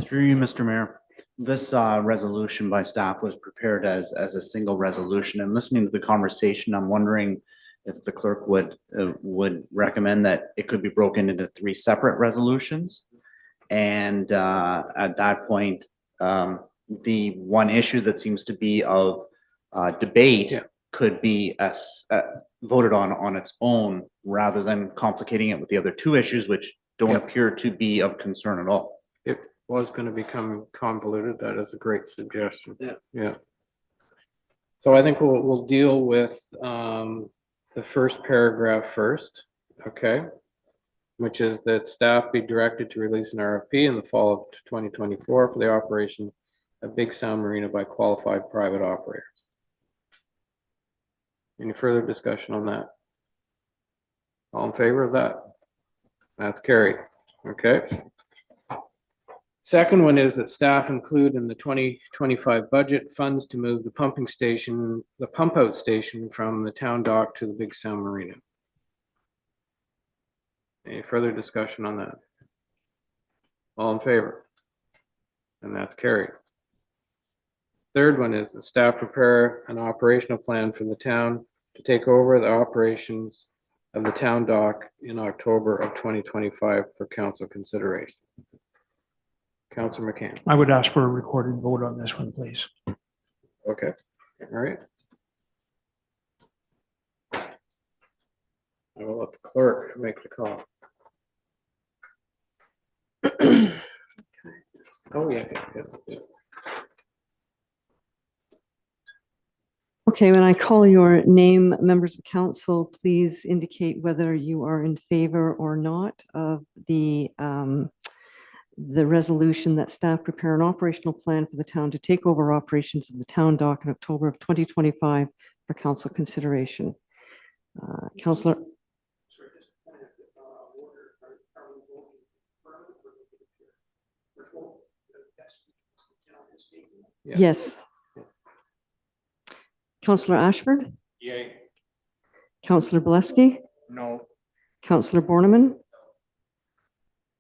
Through you, Mr. Mayor. This resolution by staff was prepared as a single resolution, and listening to the conversation, I'm wondering if the clerk would recommend that it could be broken into 3 separate resolutions. And at that point, the one issue that seems to be of debate could be voted on its own rather than complicating it with the other two issues, which don't Yep. appear to be of concern at all. It was going to become convoluted. That is a great suggestion. Yeah. So I think we'll deal with the first paragraph first, okay? Which is that staff be directed to release an RFP in the fall of 2024 for the operation of Big Sound Marina by qualified private operators. Any further discussion on that? All in favor of that? That's carried. Okay. Second one is that staff include in the 2025 budget funds to move the pump out station from the town dock to the Big Sound Marina. Any further discussion on that? All in favor? And that's carried. Third one is the staff prepare an operational plan for the town to take over the operations of the town dock in October of 2025 for council consideration. Councilor McCann. I would ask for a recorded vote on this one, please. Okay, all right. I will let the clerk make the call. Oh, yeah. Okay, when I call your name, members of council, please indicate whether you are in favor or not of the resolution that staff prepare an operational plan for the town to take over operations of the town dock in October of 2025 for council consideration. Councillor. Yes. Councillor Ashford? Yay. Councillor Bileski? No. Councillor Borneman?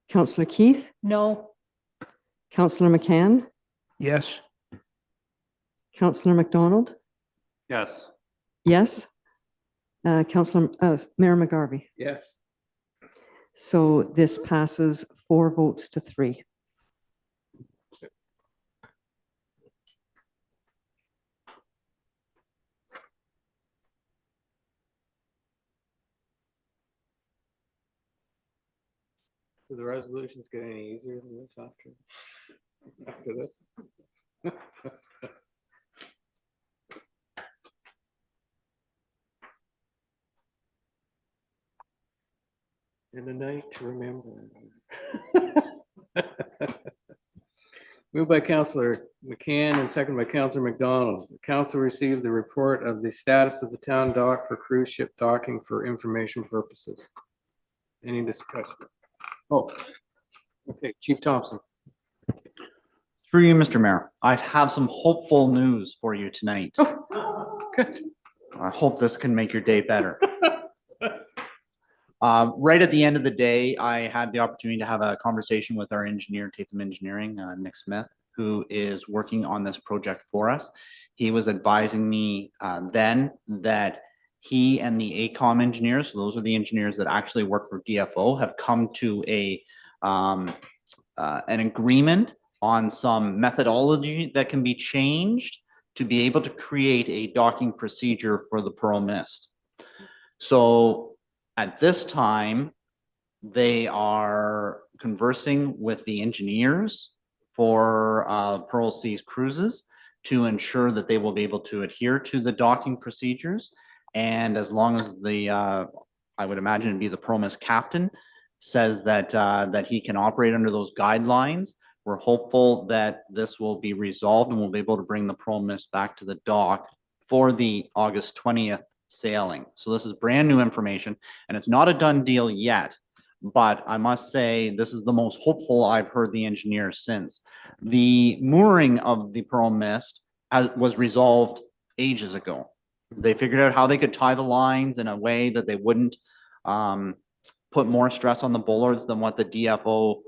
Councillor Keith? No. Councillor McCann? Yes. Councillor McDonald? Yes. Yes. Councillor, Mayor McGarvey? Yes. So this passes 4 votes to 3. Do the resolutions get any easier than this after this? And a night to remember. Moved by Councillor McCann and second by Councillor McDonald. The council received the report of the status of the town dock for cruise ship docking for information purposes. Any discussion? Oh, okay, Chief Thompson. Through you, Mr. Mayor, I have some hopeful news for you tonight. Good. I hope this can make your day better. Right at the end of the day, I had the opportunity to have a conversation with our engineer, Tatham Engineering, Nick Smith, who is working on this project for us. He was advising me then that he and the AECOM engineers, so those are the engineers that actually work for DFO, have come to an agreement on some methodology that can be changed to be able to create a docking procedure for the Pearl Mist. So at this time, they are conversing with the engineers for Pearl Seas Cruises to ensure that they will be able to adhere to the docking procedures. And as long as the, I would imagine it'd be the Pearl Mist captain says that that he can operate under those guidelines, we're hopeful that this will be resolved and we'll be able to bring the Pearl Mist back to the dock for the August 20th sailing. So this is brand new information and it's not a done deal yet, but I must say this is the most hopeful I've heard the engineers since. The mooring of the Pearl Mist was resolved ages ago. They figured out how they could tie the lines in a way that they wouldn't put more stress on the bullards than what the DFO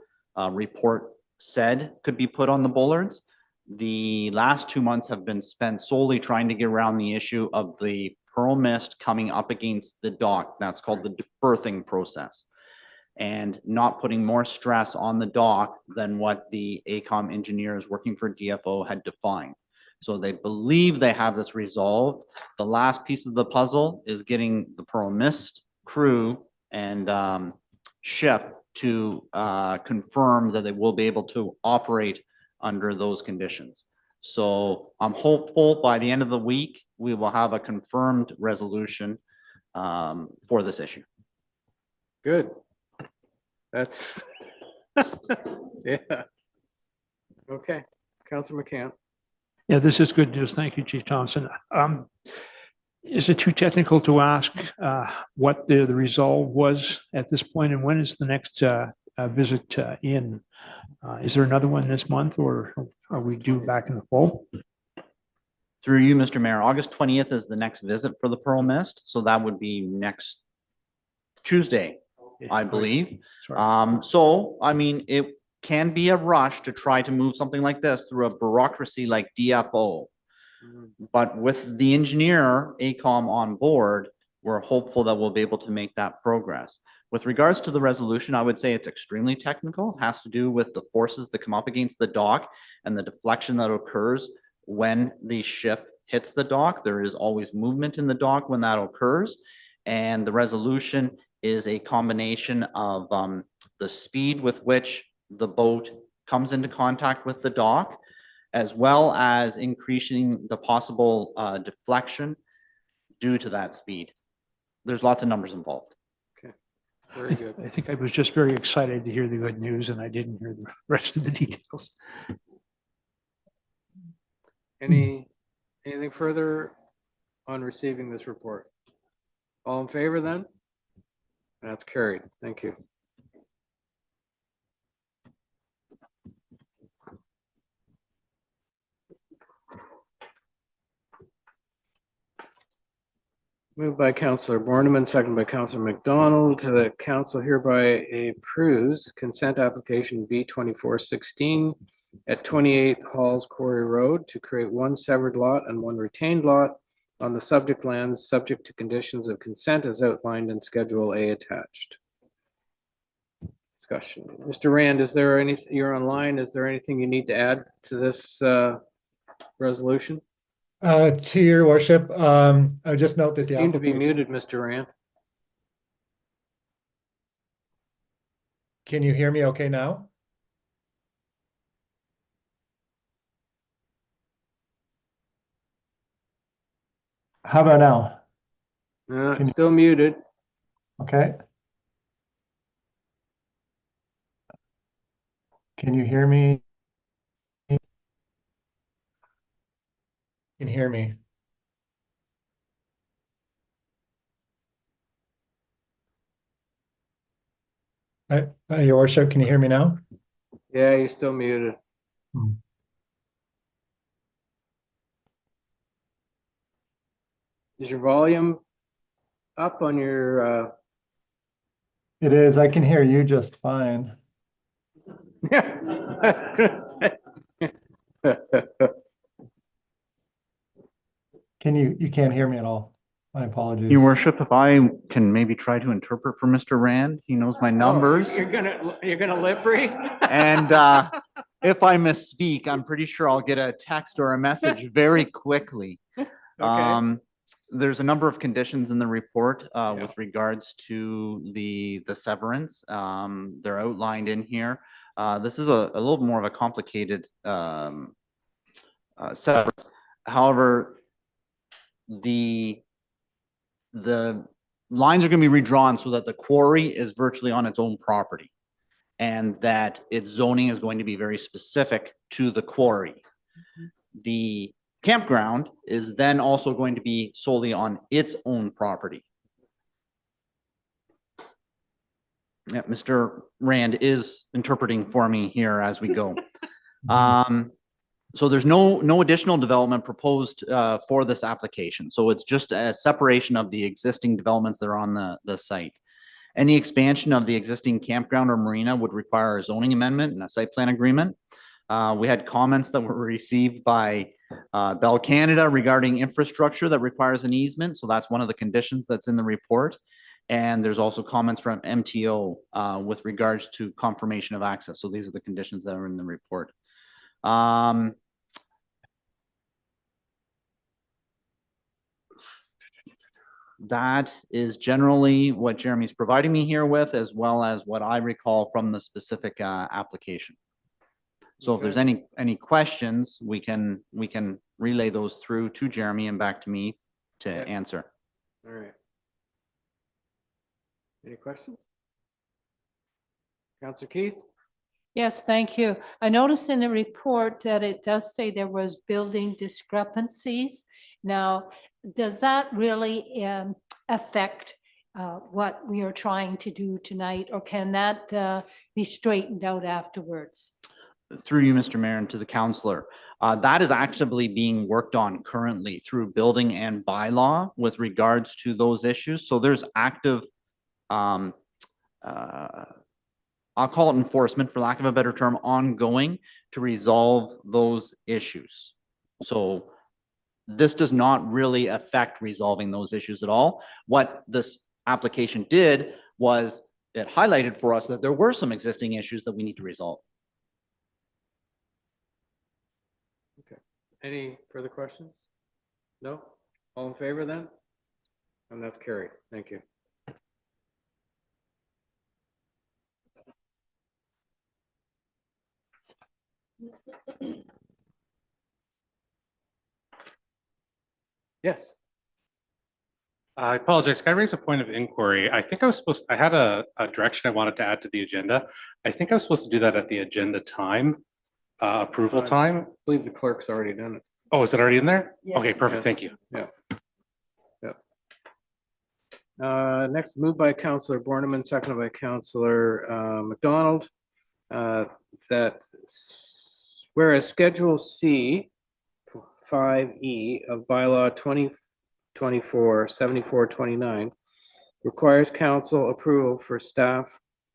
report said could be put on the bullards. The last 2 months have been spent solely trying to get around the issue of the Pearl Mist coming up against the dock. That's called the berthing process, and not putting more stress on the dock than what the AECOM engineers working for DFO had defined. So they believe they have this resolved. The last piece of the puzzle is getting the Pearl Mist crew and ship to confirm that they will be able to operate under those conditions. So I'm hopeful by the end of the week, we will have a confirmed resolution for this issue. Good. That's, yeah. Okay, Councilor McCann. Yeah, this is good news. Thank you, Chief Thompson. Is it too technical to ask what the resolve was at this point, and when is the next visit in? Is there another one this month, or are we due back in the fall? Through you, Mr. Mayor, August 20th is the next visit for the Pearl Mist. So that would be next Tuesday, I believe. So, I mean, it can be a rush to try to move something like this through a bureaucracy like DFO. But with the engineer, ACOM on board, we're hopeful that we'll be able to make that progress. With regards to the resolution, I would say it's extremely technical. It has to do with the forces that come up against the dock and the deflection that occurs when the ship hits the dock. There is always movement in the dock when that occurs. And the resolution is a combination of the speed with which the boat comes into contact with the dock, as well as increasing the possible deflection due to that speed. There's lots of numbers involved. Okay, very good. I think I was just very excited to hear the good news, and I didn't hear the rest of the details. Anything further on receiving this report? All in favor then? That's carried. Thank you. Moved by Councillor Borneman, second by Councillor McDonald. The council hereby approves consent application B2416 at 28 Halls Quarry Road to create one severed lot and one retained lot on the subject lands, subject to conditions of consent as outlined in Schedule A attached. Discussion. Mr. Rand, is there anything, you're online, is there anything you need to add to this resolution? To your worship, I just note that You seem to be muted, Mr. Rand. Can you hear me okay now? How about now? Still muted. Okay. Can you hear me? Can hear me? Your worship, can you hear me now? Yeah, you're still muted. Is your volume up on your It is. I can hear you just fine. You can't hear me at all. My apologies. Your worship, if I can maybe try to interpret for Mr. Rand, he knows my numbers. You're gonna lip read? And if I misspeak, I'm pretty sure I'll get a text or a message very quickly. Okay. There's a number of conditions in the report with regards to the severance. They're outlined in here. This is a little more of a complicated severance. However, the lines are going to be redrawn so that the quarry is virtually on its own property and that its zoning is going to be very specific to the quarry. The campground is then also going to be solely on its own property. Yeah, Mr. Rand is interpreting for me here as we go. So there's no additional development proposed for this application. So it's just a separation of the existing developments that are on the site. Any expansion of the existing campground or marina would require a zoning amendment and a site plan agreement. We had comments that were received by Bell Canada regarding infrastructure that requires an easement. So that's one of the conditions that's in the report. And there's also comments from MTO with regards to confirmation of access. So these are the conditions that are in the report. That is generally what Jeremy's providing me here with, as well as what I recall from the specific application. So if there's any questions, we can relay those through to Jeremy and back to me to answer. All right. Any questions? Counselor Keith? Yes, thank you. I noticed in the report that it does say there was building discrepancies. Now, does that really affect what we are trying to do tonight, or can that be straightened out afterwards? Through you, Mr. Mayor, and to the councillor, that is actively being worked on currently through building and bylaw with regards to those issues. So there's active I'll call it enforcement, for lack of a better term, ongoing to resolve those issues. So this does not really affect resolving those issues at all. What this application did was it highlighted for us that there were some existing issues that we need to resolve. Okay. Any further questions? No? All in favor then? And that's carried. Thank you. Yes. I apologize. Can I raise a point of inquiry? I think I had a direction I wanted to add to the agenda. I think I was supposed to do that at the agenda time, approval time. I believe the clerk's already done it. Oh, is it already in there? Yes. Okay, perfect. Yes. Thank you. Yeah. Next, moved by Councillor Borneman, seconded by Councillor McDonald, that whereas Schedule C 5E of bylaw 2024-7429 requires council approval for staff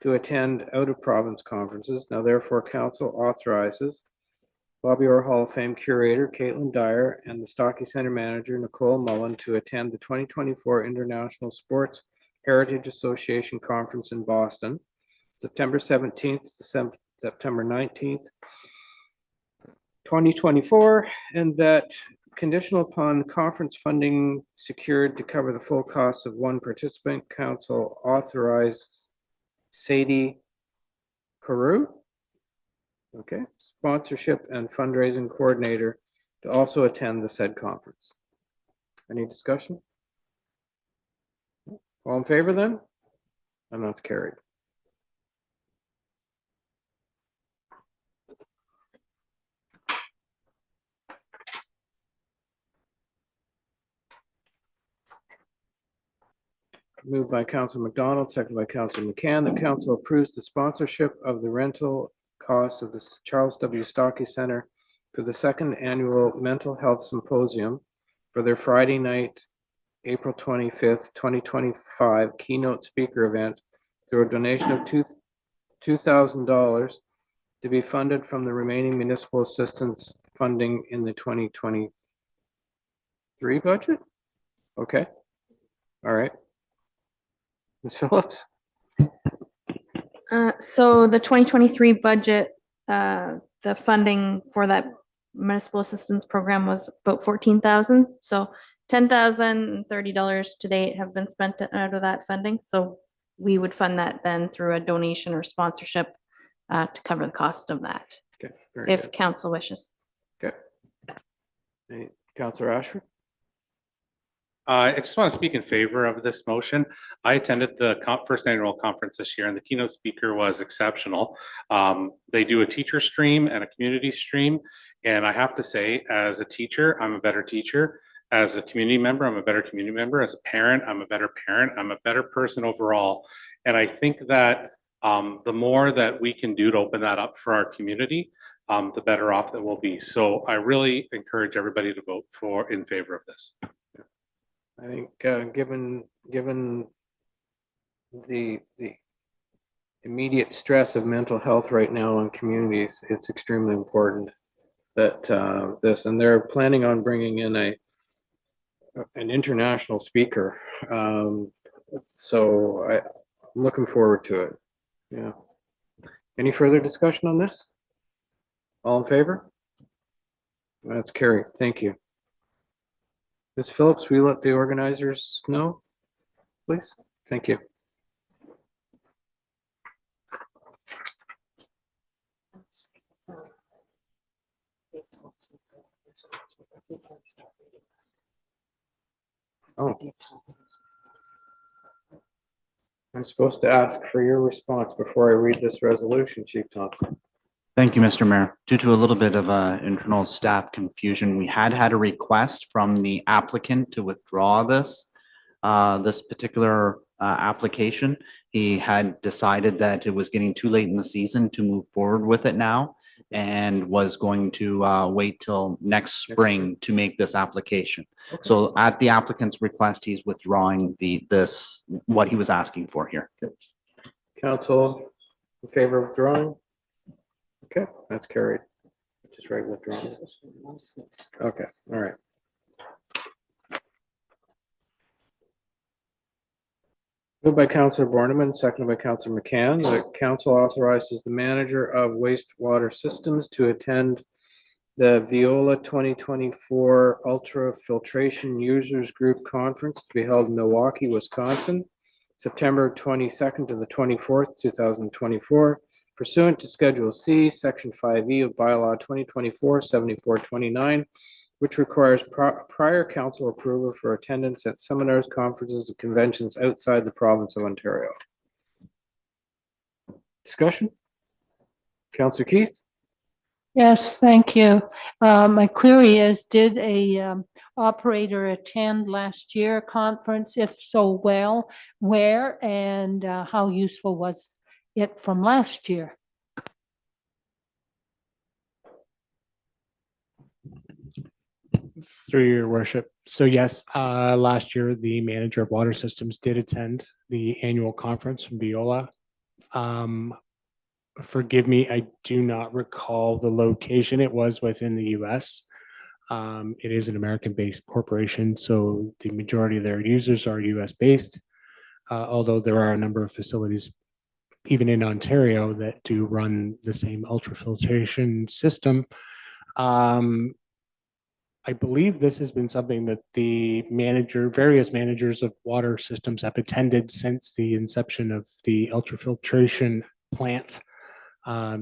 to attend out-of-province conferences. Now therefore, council authorizes Bobby Orr Hall of Fame curator Caitlin Dyer and the Stocky Center manager Nicole Mullen to attend the 2024 International Sports Heritage Association Conference in Boston, September 17th to September 19th, 2024, and that conditional upon conference funding secured to cover the full costs of one participant, council authorized Sadie Peru, okay, sponsorship and fundraising coordinator, to also attend the said conference. Any discussion? All in favor then? And that's carried. Moved by Council McDonald, seconded by Council McCann. The council approves the sponsorship of the rental cost of the Charles W. Stocky Center for the second annual Mental Health Symposium for their Friday night, April 25th, 2025 keynote speaker event through a donation of $2,000 to be funded from the remaining municipal assistance funding in the 2023 budget. Okay. All right. Ms. Phillips? So the 2023 budget, the funding for that municipal assistance program was about 14,000. So $10,030 to date have been spent out of that funding. So we would fund that then through a donation or sponsorship to cover the cost of that, Okay. Very if good. council wishes. Okay. Hey, Councillor Ashford? I just want to speak in favor of this motion. I attended the first annual conference this year and the keynote speaker was exceptional. They do a teacher stream and a community stream. And I have to say, as a teacher, I'm a better teacher. As a community member, I'm a better community member. As a parent, I'm a better parent. I'm a better person overall. And I think that the more that we can do to open that up for our community, the better off that we'll be. So I really encourage everybody to vote in favor of this. I think given the immediate stress of mental health right now in communities, it's extremely important that and they're planning on bringing in an international speaker. So I'm looking forward to it. Yeah. Any further discussion on this? All in favor? That's carried. Thank you. Ms. Phillips, will you let the organizers know? please. Thank you. Oh. I'm supposed to ask for your response before I read this resolution, Chief Thompson. Thank you, Mr. Mayor. Due to a little bit of internal staff confusion, we had a request from the applicant to withdraw this particular application. He had decided that it was getting too late in the season to move forward with it now and was going to wait till next spring to make this application. Okay. So at the applicant's request, he's withdrawing what he was asking for here. Council in favor of withdrawing? Okay, that's carried. Just regular withdrawal. Okay, all right. Moved by Councillor Borneman, seconded by Councillor McCann. The council authorizes the manager of wastewater systems to attend the Viola 2024 Ultra Filtration Users Group Conference to be held in Milwaukee, Wisconsin, September 22nd to the 24th, 2024, pursuant to Schedule C, Section 5E of Bylaw 2024-7429, which requires prior council approval for attendance at seminars, conferences, and conventions outside the province of Ontario. Discussion? Councillor Keith? Yes, thank you. My query is, did a operator attend last year conference? If so, well, where and how useful was it from last year? Through your worship. So yes, last year, the manager of water systems did attend the annual conference from Viola. Forgive me, I do not recall the location. It was within the US. It is an American-based corporation, so the majority of their users are US-based, although there are a number of facilities, even in Ontario, that do run the same ultrafiltration system. I believe this has been something that various managers of water systems have attended since the inception of the ultrafiltration plant,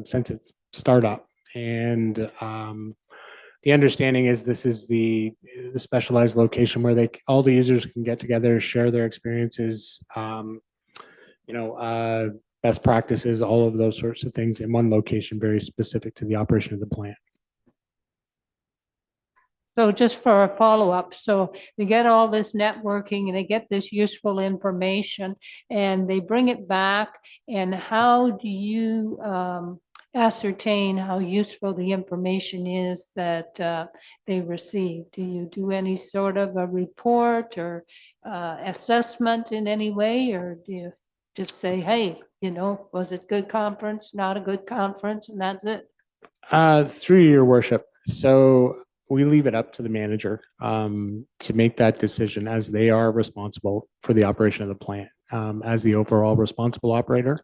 since its startup. And the understanding is this is the specialized location where all the users can get together, share their experiences, best practices, all of those sorts of things in one location, very specific to the operation of the plant. So just for a follow-up, so they get all this networking and they get this useful information and they bring it back, and how do you ascertain how useful the information is that they receive? Do you do any sort of a report or assessment in any way, or do you just say, hey, was it good conference, not a good conference, and that's it? Through your worship. So we leave it up to the manager to make that decision, as they are responsible for the operation of the plant. As the overall responsible operator,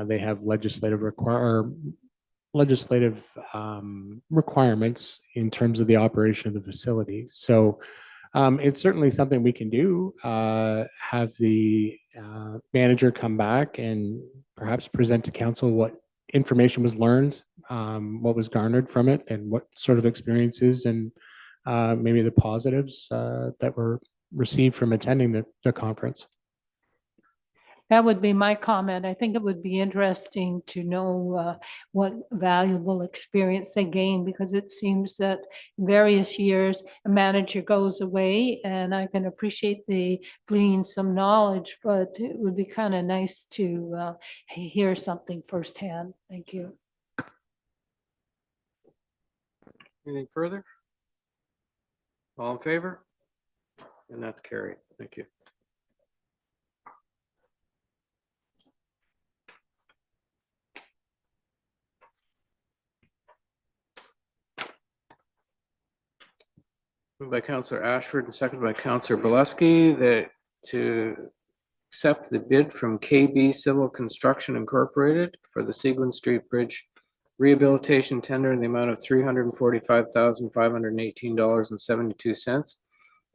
they have legislative requirements in terms of the operation of the facility. So it's certainly something we can do, have the manager come back and perhaps present to council what information was learned, what was garnered from it, and what sort of experiences and maybe the positives that were received from attending the conference. That would be my comment. I think it would be interesting to know what valuable experience they gain, because it seems that various years a manager goes away, and I can appreciate they glean some knowledge, but it would be kind of nice to hear something firsthand. Thank you. Anything further? All in favor? And that's carried. Thank you. Moved by Councillor Ashford and seconded by Councillor Bileski that to accept the bid from KB Civil Construction Incorporated for the Seguin Street Bridge rehabilitation tender in the amount of $345,518.72,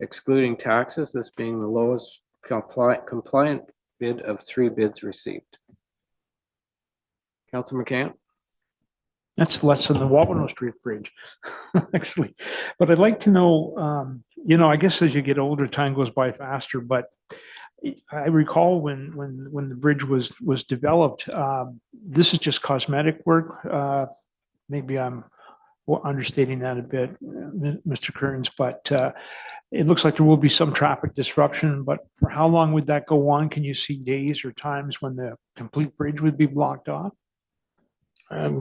excluding taxes, this being the lowest compliant bid of 3 bids received. Councilor McCann? That's less than the Wabano Street Bridge, actually. But I'd like to know, I guess as you get older, time goes by faster, but I recall when the bridge was developed, this is just cosmetic work. Maybe I'm understating that a bit, Mr. Kearns, but it looks like there will be some traffic disruption, but for how long would that go on? Can you see days or times when the complete bridge would be blocked off?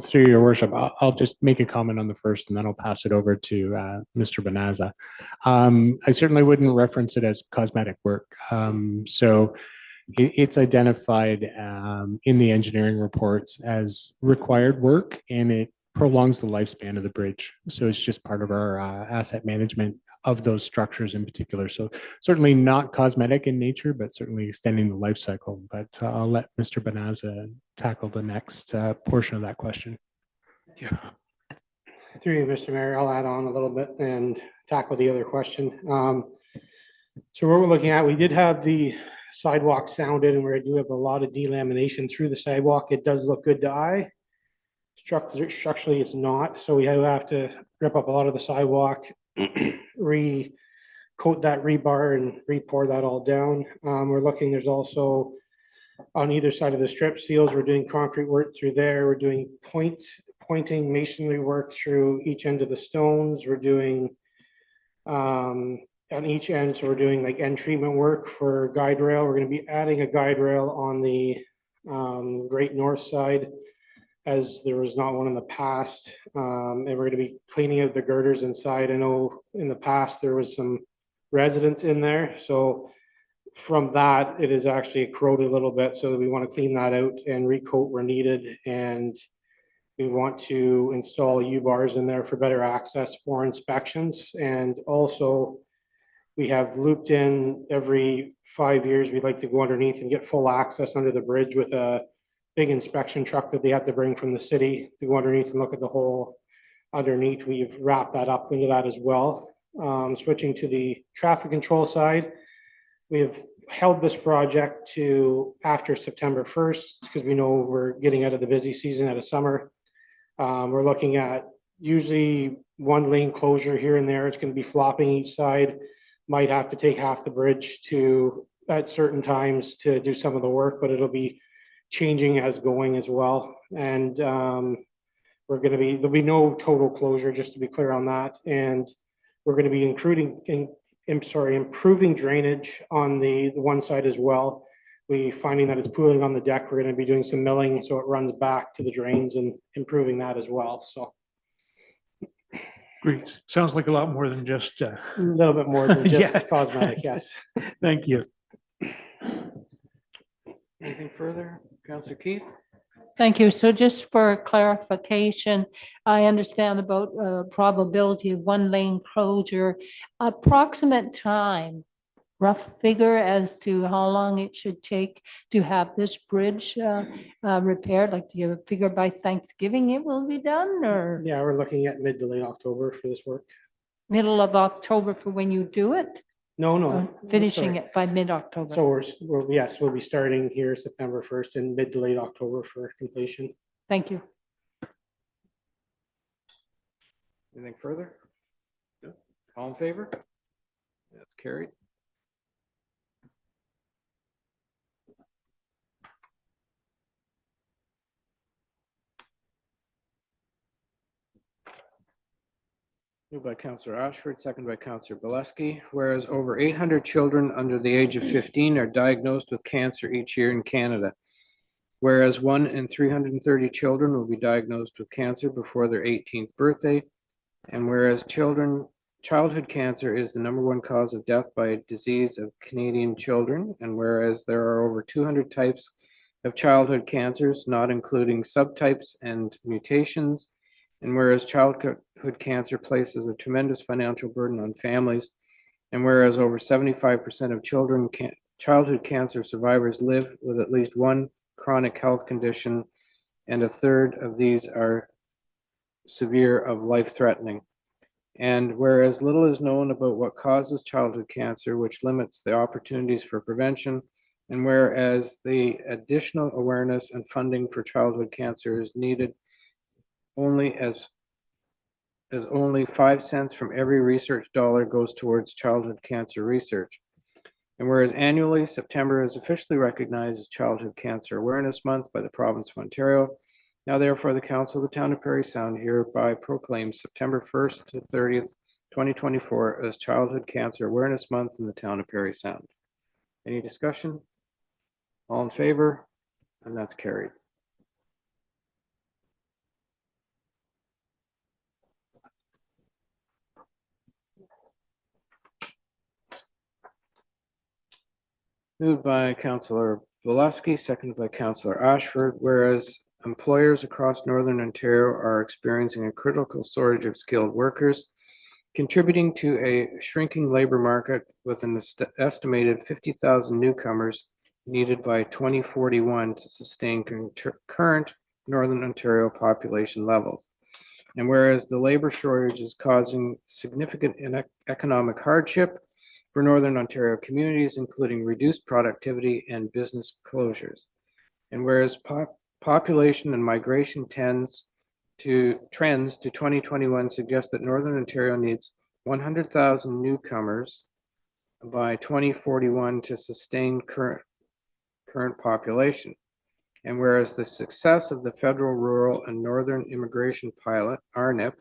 Through your worship, I'll just make a comment on the first and then I'll pass it over to Mr. Bonazza. I certainly wouldn't reference it as cosmetic work. So it's identified in the engineering reports as required work, and it prolongs the lifespan of the bridge. So it's just part of our asset management of those structures in particular. So certainly not cosmetic in nature, but certainly extending the life cycle. But I'll let Mr. Bonazza tackle the next portion of that question. Yeah. Through you, Mr. Mayor, I'll add on a little bit and tackle the other question. So what we're looking at, we did have the sidewalk sounded, and we do have a lot of delamination through the sidewalk. It does look good to eye. Structurally, it's not. So we have to rip up a lot of the sidewalk, re-coat that rebar and re-pour that all down. We're looking, there's also on either side of the strip seals, we're doing concrete work through there. We're doing pointing masonry work through each end of the stones. We're doing on each end, so we're doing like end treatment work for guide rail. We're going to be adding a guide rail on the Great North side, as there was not one in the past. And we're going to be cleaning out the girders inside. I know in the past there was some residents in there. So from that, it is actually corroded a little bit. So we want to clean that out and recoat where needed. And we want to install U-bars in there for better access for inspections. And also we have looped in every 5 years. We'd like to go underneath and get full access under the bridge with a big inspection truck that they have to bring from the city to go underneath and look at the hole underneath. We've wrapped that up into that as well. Switching to the traffic control side, we've held this project to after September 1st because we know we're getting out of the busy season out of summer. We're looking at usually 1 lane closure here and there. It's going to be flopping each side. Might have to take half the bridge at certain times to do some of the work, but it'll be changing as going as well. And there'll be no total closure, just to be clear on that. And we're going to be improving drainage on the one side as well. We finding that it's pooling on the deck. We're going to be doing some milling so it runs back to the drains and improving that as well. So Great. Sounds like a lot more than just a little bit more than just Yeah. cosmetic. Yes. Thank you. Anything further? Councilor Keith? Thank you. So just for clarification, I understand about probability of 1 lane closure, approximate time, rough figure as to how long it should take to have this bridge repaired? Like, do you have a figure by Thanksgiving it will be done, or Yeah, we're looking at mid to late October for this work. middle of October for when you do it? No, Or finishing sorry. it by mid-October? So yes, we'll be starting here September 1st and mid to late October for completion. Thank you. Anything further? No? All in favor? That's carried. Moved by Councillor Ashford, second by Councillor Bileski. Whereas over 800 children under the age of 15 are diagnosed with cancer each year in Canada. Whereas 1 in 330 children will be diagnosed with cancer before their 18th birthday. And whereas childhood cancer is the #1 cause of death by disease of Canadian children. And whereas there are over 200 types of childhood cancers, not including subtypes and mutations. And whereas childhood cancer places a tremendous financial burden on families, and whereas over 75% of childhood cancer survivors live with at least one chronic health condition, and a third of these are severe of life-threatening. And whereas little is known about what causes childhood cancer, which limits the opportunities for prevention, and whereas the additional awareness and funding for childhood cancer is needed only as only 5 cents from every research dollar goes towards childhood cancer research. And whereas annually, September is officially recognized as Childhood Cancer Awareness Month by the province of Ontario. Now therefore, the Council of the Town of Parry Sound hereby proclaims September 1st to 30th, 2024 as Childhood Cancer Awareness Month in the Town of Parry Sound. Any discussion? All in favor? And that's carried. Moved by Councillor Valesky, seconded by Councillor Ashford, whereas employers across Northern Ontario are experiencing a critical shortage of skilled workers, contributing to a shrinking labor market with an estimated 50,000 newcomers needed by 2041 to sustain current Northern Ontario population levels. And whereas the labor shortage is causing significant economic hardship for Northern Ontario communities, including reduced productivity and business closures. And whereas population and migration trends to 2021 suggest that Northern Ontario needs 100,000 newcomers by 2041 to sustain current population. And whereas the success of the Federal Rural and Northern Immigration Pilot, RNIP,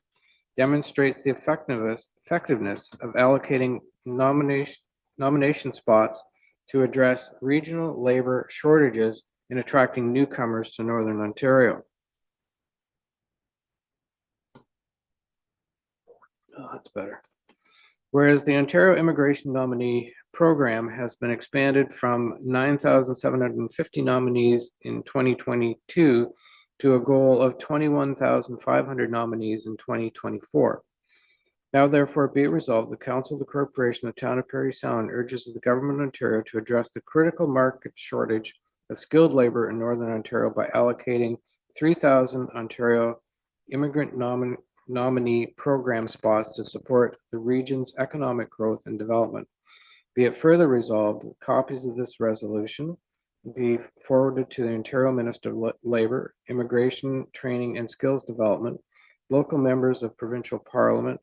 demonstrates the effectiveness of allocating nomination spots to address regional labor shortages in attracting newcomers to Northern Ontario. Oh, that's better. Whereas the Ontario Immigration Nominee Program has been expanded from 9,750 nominees in 2022 to a goal of 21,500 nominees in 2024. Now therefore be it resolved, the Council of the Corporation of the Town of Parry Sound urges the Government of Ontario to address the critical market shortage of skilled labor in Northern Ontario by allocating 3,000 Ontario Immigrant Nominee Program spots to support the region's economic growth and development. Be it further resolved, copies of this resolution be forwarded to the Ontario Minister of Labour, Immigration, Training and Skills Development, local members of Provincial Parliament,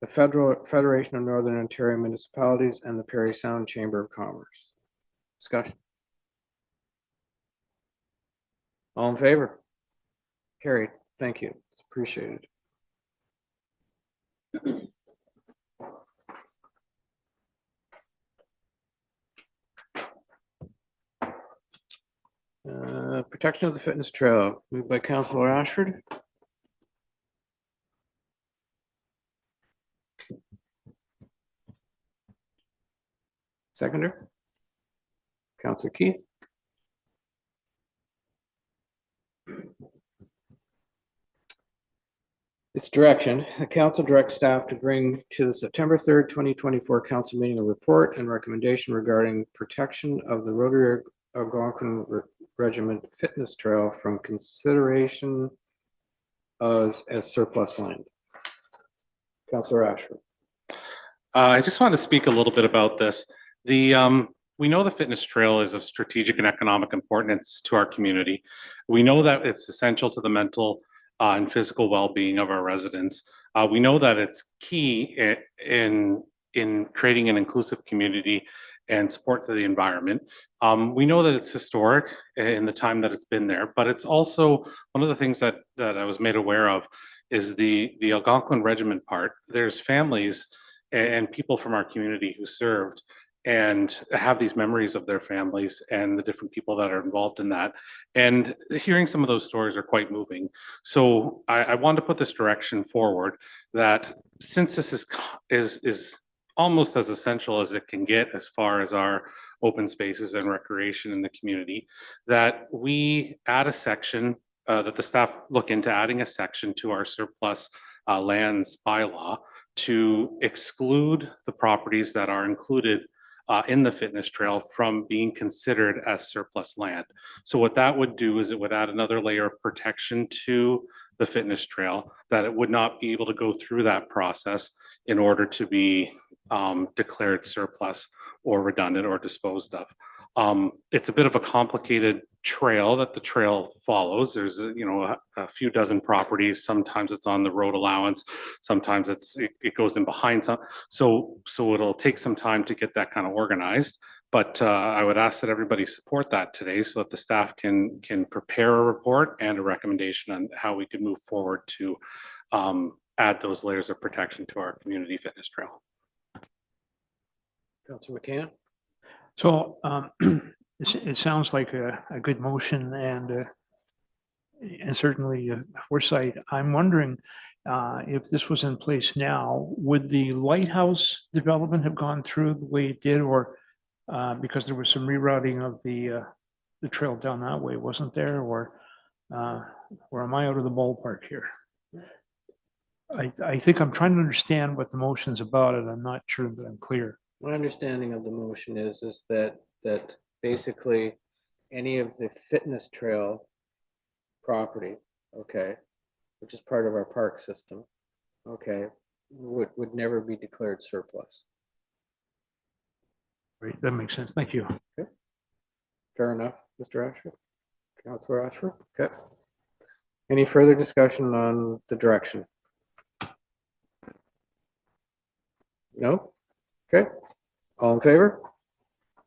the Federation of Northern Ontario Municipalities, and the Parry Sound Chamber of Commerce. Discussion. All in favor? Carried. Thank you. It's appreciated. Protection of the fitness trail, moved by Councillor Ashford. Seconder, Councillor Keith. Its direction, the council directs staff to bring to the September 3rd, 2024 council meeting a report and recommendation regarding protection of the Rotary Algonquin Regiment Fitness Trail from consideration as surplus land. Councillor Ashford. I just want to speak a little bit about this. We know the fitness trail is of strategic and economic importance to our community. We know that it's essential to the mental and physical well-being of our residents. We know that it's key in creating an inclusive community and support to the environment. We know that it's historic in the time that it's been there, but it's also one of the things that I was made aware of is the Algonquin Regiment part. There's families and people from our community who served and have these memories of their families and the different people that are involved in that. And hearing some of those stories are quite moving. So I want to put this direction forward that since this is almost as essential as it can get as far as our open spaces and recreation in the community, that we add a section, that the staff look into adding a section to our surplus lands bylaw to exclude the properties that are included in the fitness trail from being considered as surplus land. So what that would do is it would add another layer of protection to the fitness trail, that it would not be able to go through that process in order to be declared surplus or redundant or disposed of. It's a bit of a complicated trail that the trail follows. There's, a few dozen properties. Sometimes it's on the road allowance. Sometimes it goes in behind some. So it'll take some time to get that kind of organized. But I would ask that everybody support that today so that the staff can prepare a report and a recommendation on how we can move forward to add those layers of protection to our community fitness trail. Councillor McCann? So it sounds like a good motion and certainly a foresight. I'm wondering if this was in place now, would the lighthouse development have gone through the way it did, or because there was some rerouting of the trail down that way, wasn't there, or am I out of the ballpark here? I think I'm trying to understand what the motion's about, and I'm not sure that I'm clear. My understanding of the motion is that basically any of the fitness trail property, okay, which is part of our park system, okay, would never be declared surplus. Right, that makes sense. Thank you. Okay. Fair enough, Mr. Ashford. Councillor Ashford. Okay. Any further discussion on the direction? No? Okay. All in favor?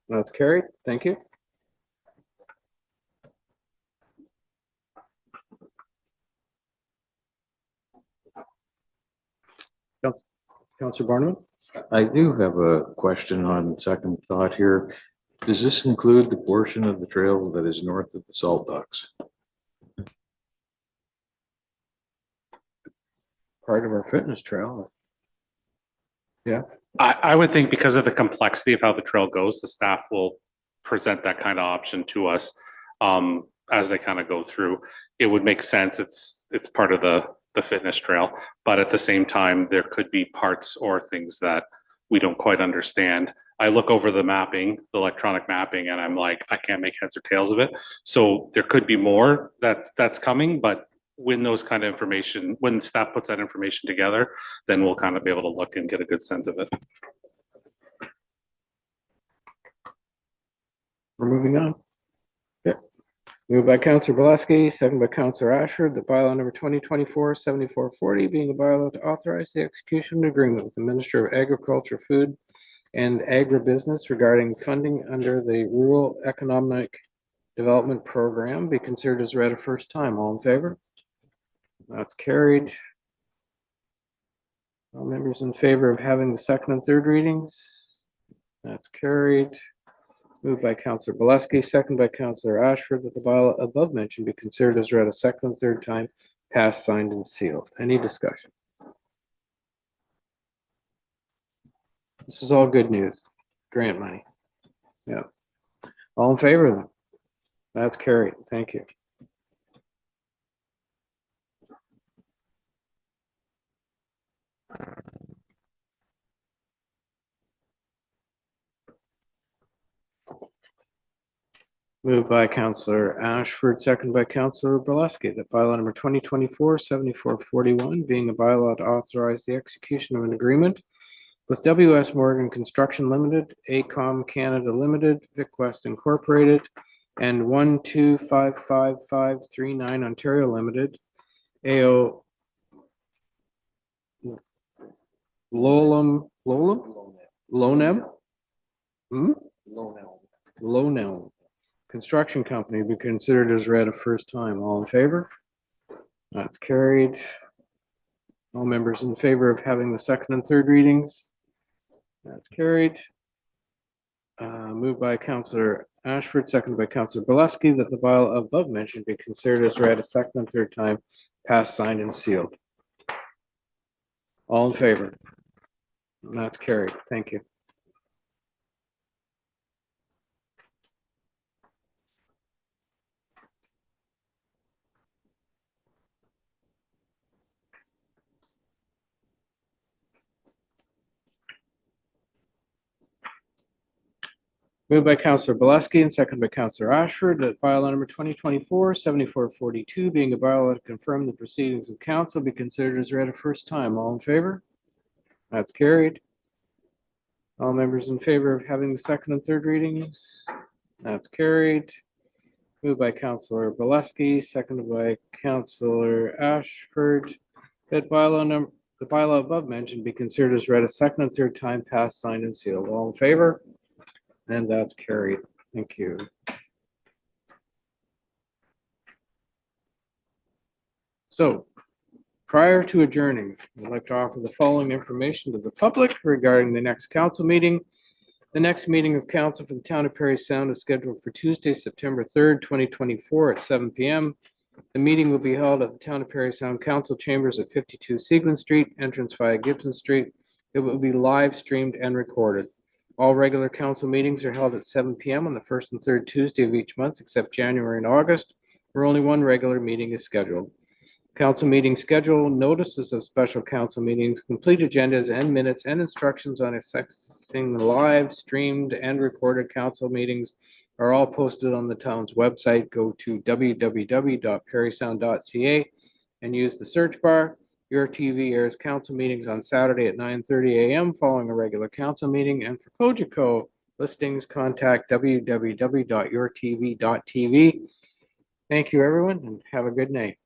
That's carried. Thank you. Councillor Barnum? I do have a question on second thought here. Does this include the portion of the trail that is north of the salt docks? Part of our fitness trail. Yeah. I would think because of the complexity of how the trail goes, the staff will present that kind of option to us as they kind of go through. It would make sense. It's part of the fitness trail, but at the same time, there could be parts or things that we don't quite understand. I look over the mapping, the electronic mapping, and I'm like, I can't make heads or tails of it. So there could be more that's coming, but when those kind of information, when staff puts that information together, then we'll kind of be able to look and get a good sense of it. We're moving on. Okay. Moved by Councillor Bielanski, second by Councillor Ashford, that bylaw number 2024-7440 being a bylaw to authorize the execution of an agreement with the Minister of Agriculture, Food and Agribusiness regarding funding under the Rural Economic Development Program be considered as read a first time. All in favor? That's carried. All members in favor of having the second and third readings? That's carried. Moved by Councillor Bielanski, second by Councillor Ashford, that the bylaw above mentioned be considered as read a second and third time, passed, signed, and sealed. Any discussion? This is all good news. Grant money. Yeah. All in favor of them? That's carried. Thank you. Moved by Councillor Ashford, second by Councillor Bielanski, that bylaw number 2024-7441 being a bylaw to authorize the execution of an agreement with WS Morgan Construction Limited, ACOM Canada Limited, VicWest Incorporated, and 1255539 Ontario Limited, AO Lonem, Lonel Construction Company be considered as read a first time. All in favor? That's carried. All members in favor of having the second and third readings? That's carried. Moved by Councillor Ashford, seconded by Councillor Bielanski, that the bylaw above mentioned be considered as read a second and third time, passed, signed, and sealed. All in favor? And that's carried. Thank you. Moved by Counselor Balaski and seconded by Counselor Ashford that bylaw number 2024-7442 being a bylaw to confirm the proceedings of council be considered as read a first time. All in favor? That's carried. All members in favor of having the second and third readings? That's carried. Moved by Counselor Balaski, seconded by Counselor Ashford. That the bylaw above mentioned be considered as read a second and third time, passed, signed, and sealed. All in favor? And that's carried. Thank you. So, prior to adjourning, I'd like to offer the following information to the public regarding the next council meeting. The next meeting of council for the town of Parry Sound is scheduled for Tuesday, September 3rd, 2024 at 7 p.m. The meeting will be held at the town of Parry Sound Council Chambers at 52 Seagland Street, entrance via Gibson Street. It will be live streamed and recorded. All regular council meetings are held at 7 p.m. on the first and third Tuesday of each month, except January and August, where only one regular meeting is scheduled. Council meeting schedule, notices of special council meetings, complete agendas and minutes, and instructions on accessing the live streamed and recorded council meetings are all posted on the town's website. Go to www.parrysound.ca and use the search bar. Your TV airs council meetings on Saturday at 9:30 a.m. following a regular council meeting. And for Cogeco listings, contact www.yourtv.tv. Thank you, everyone, and have a good night.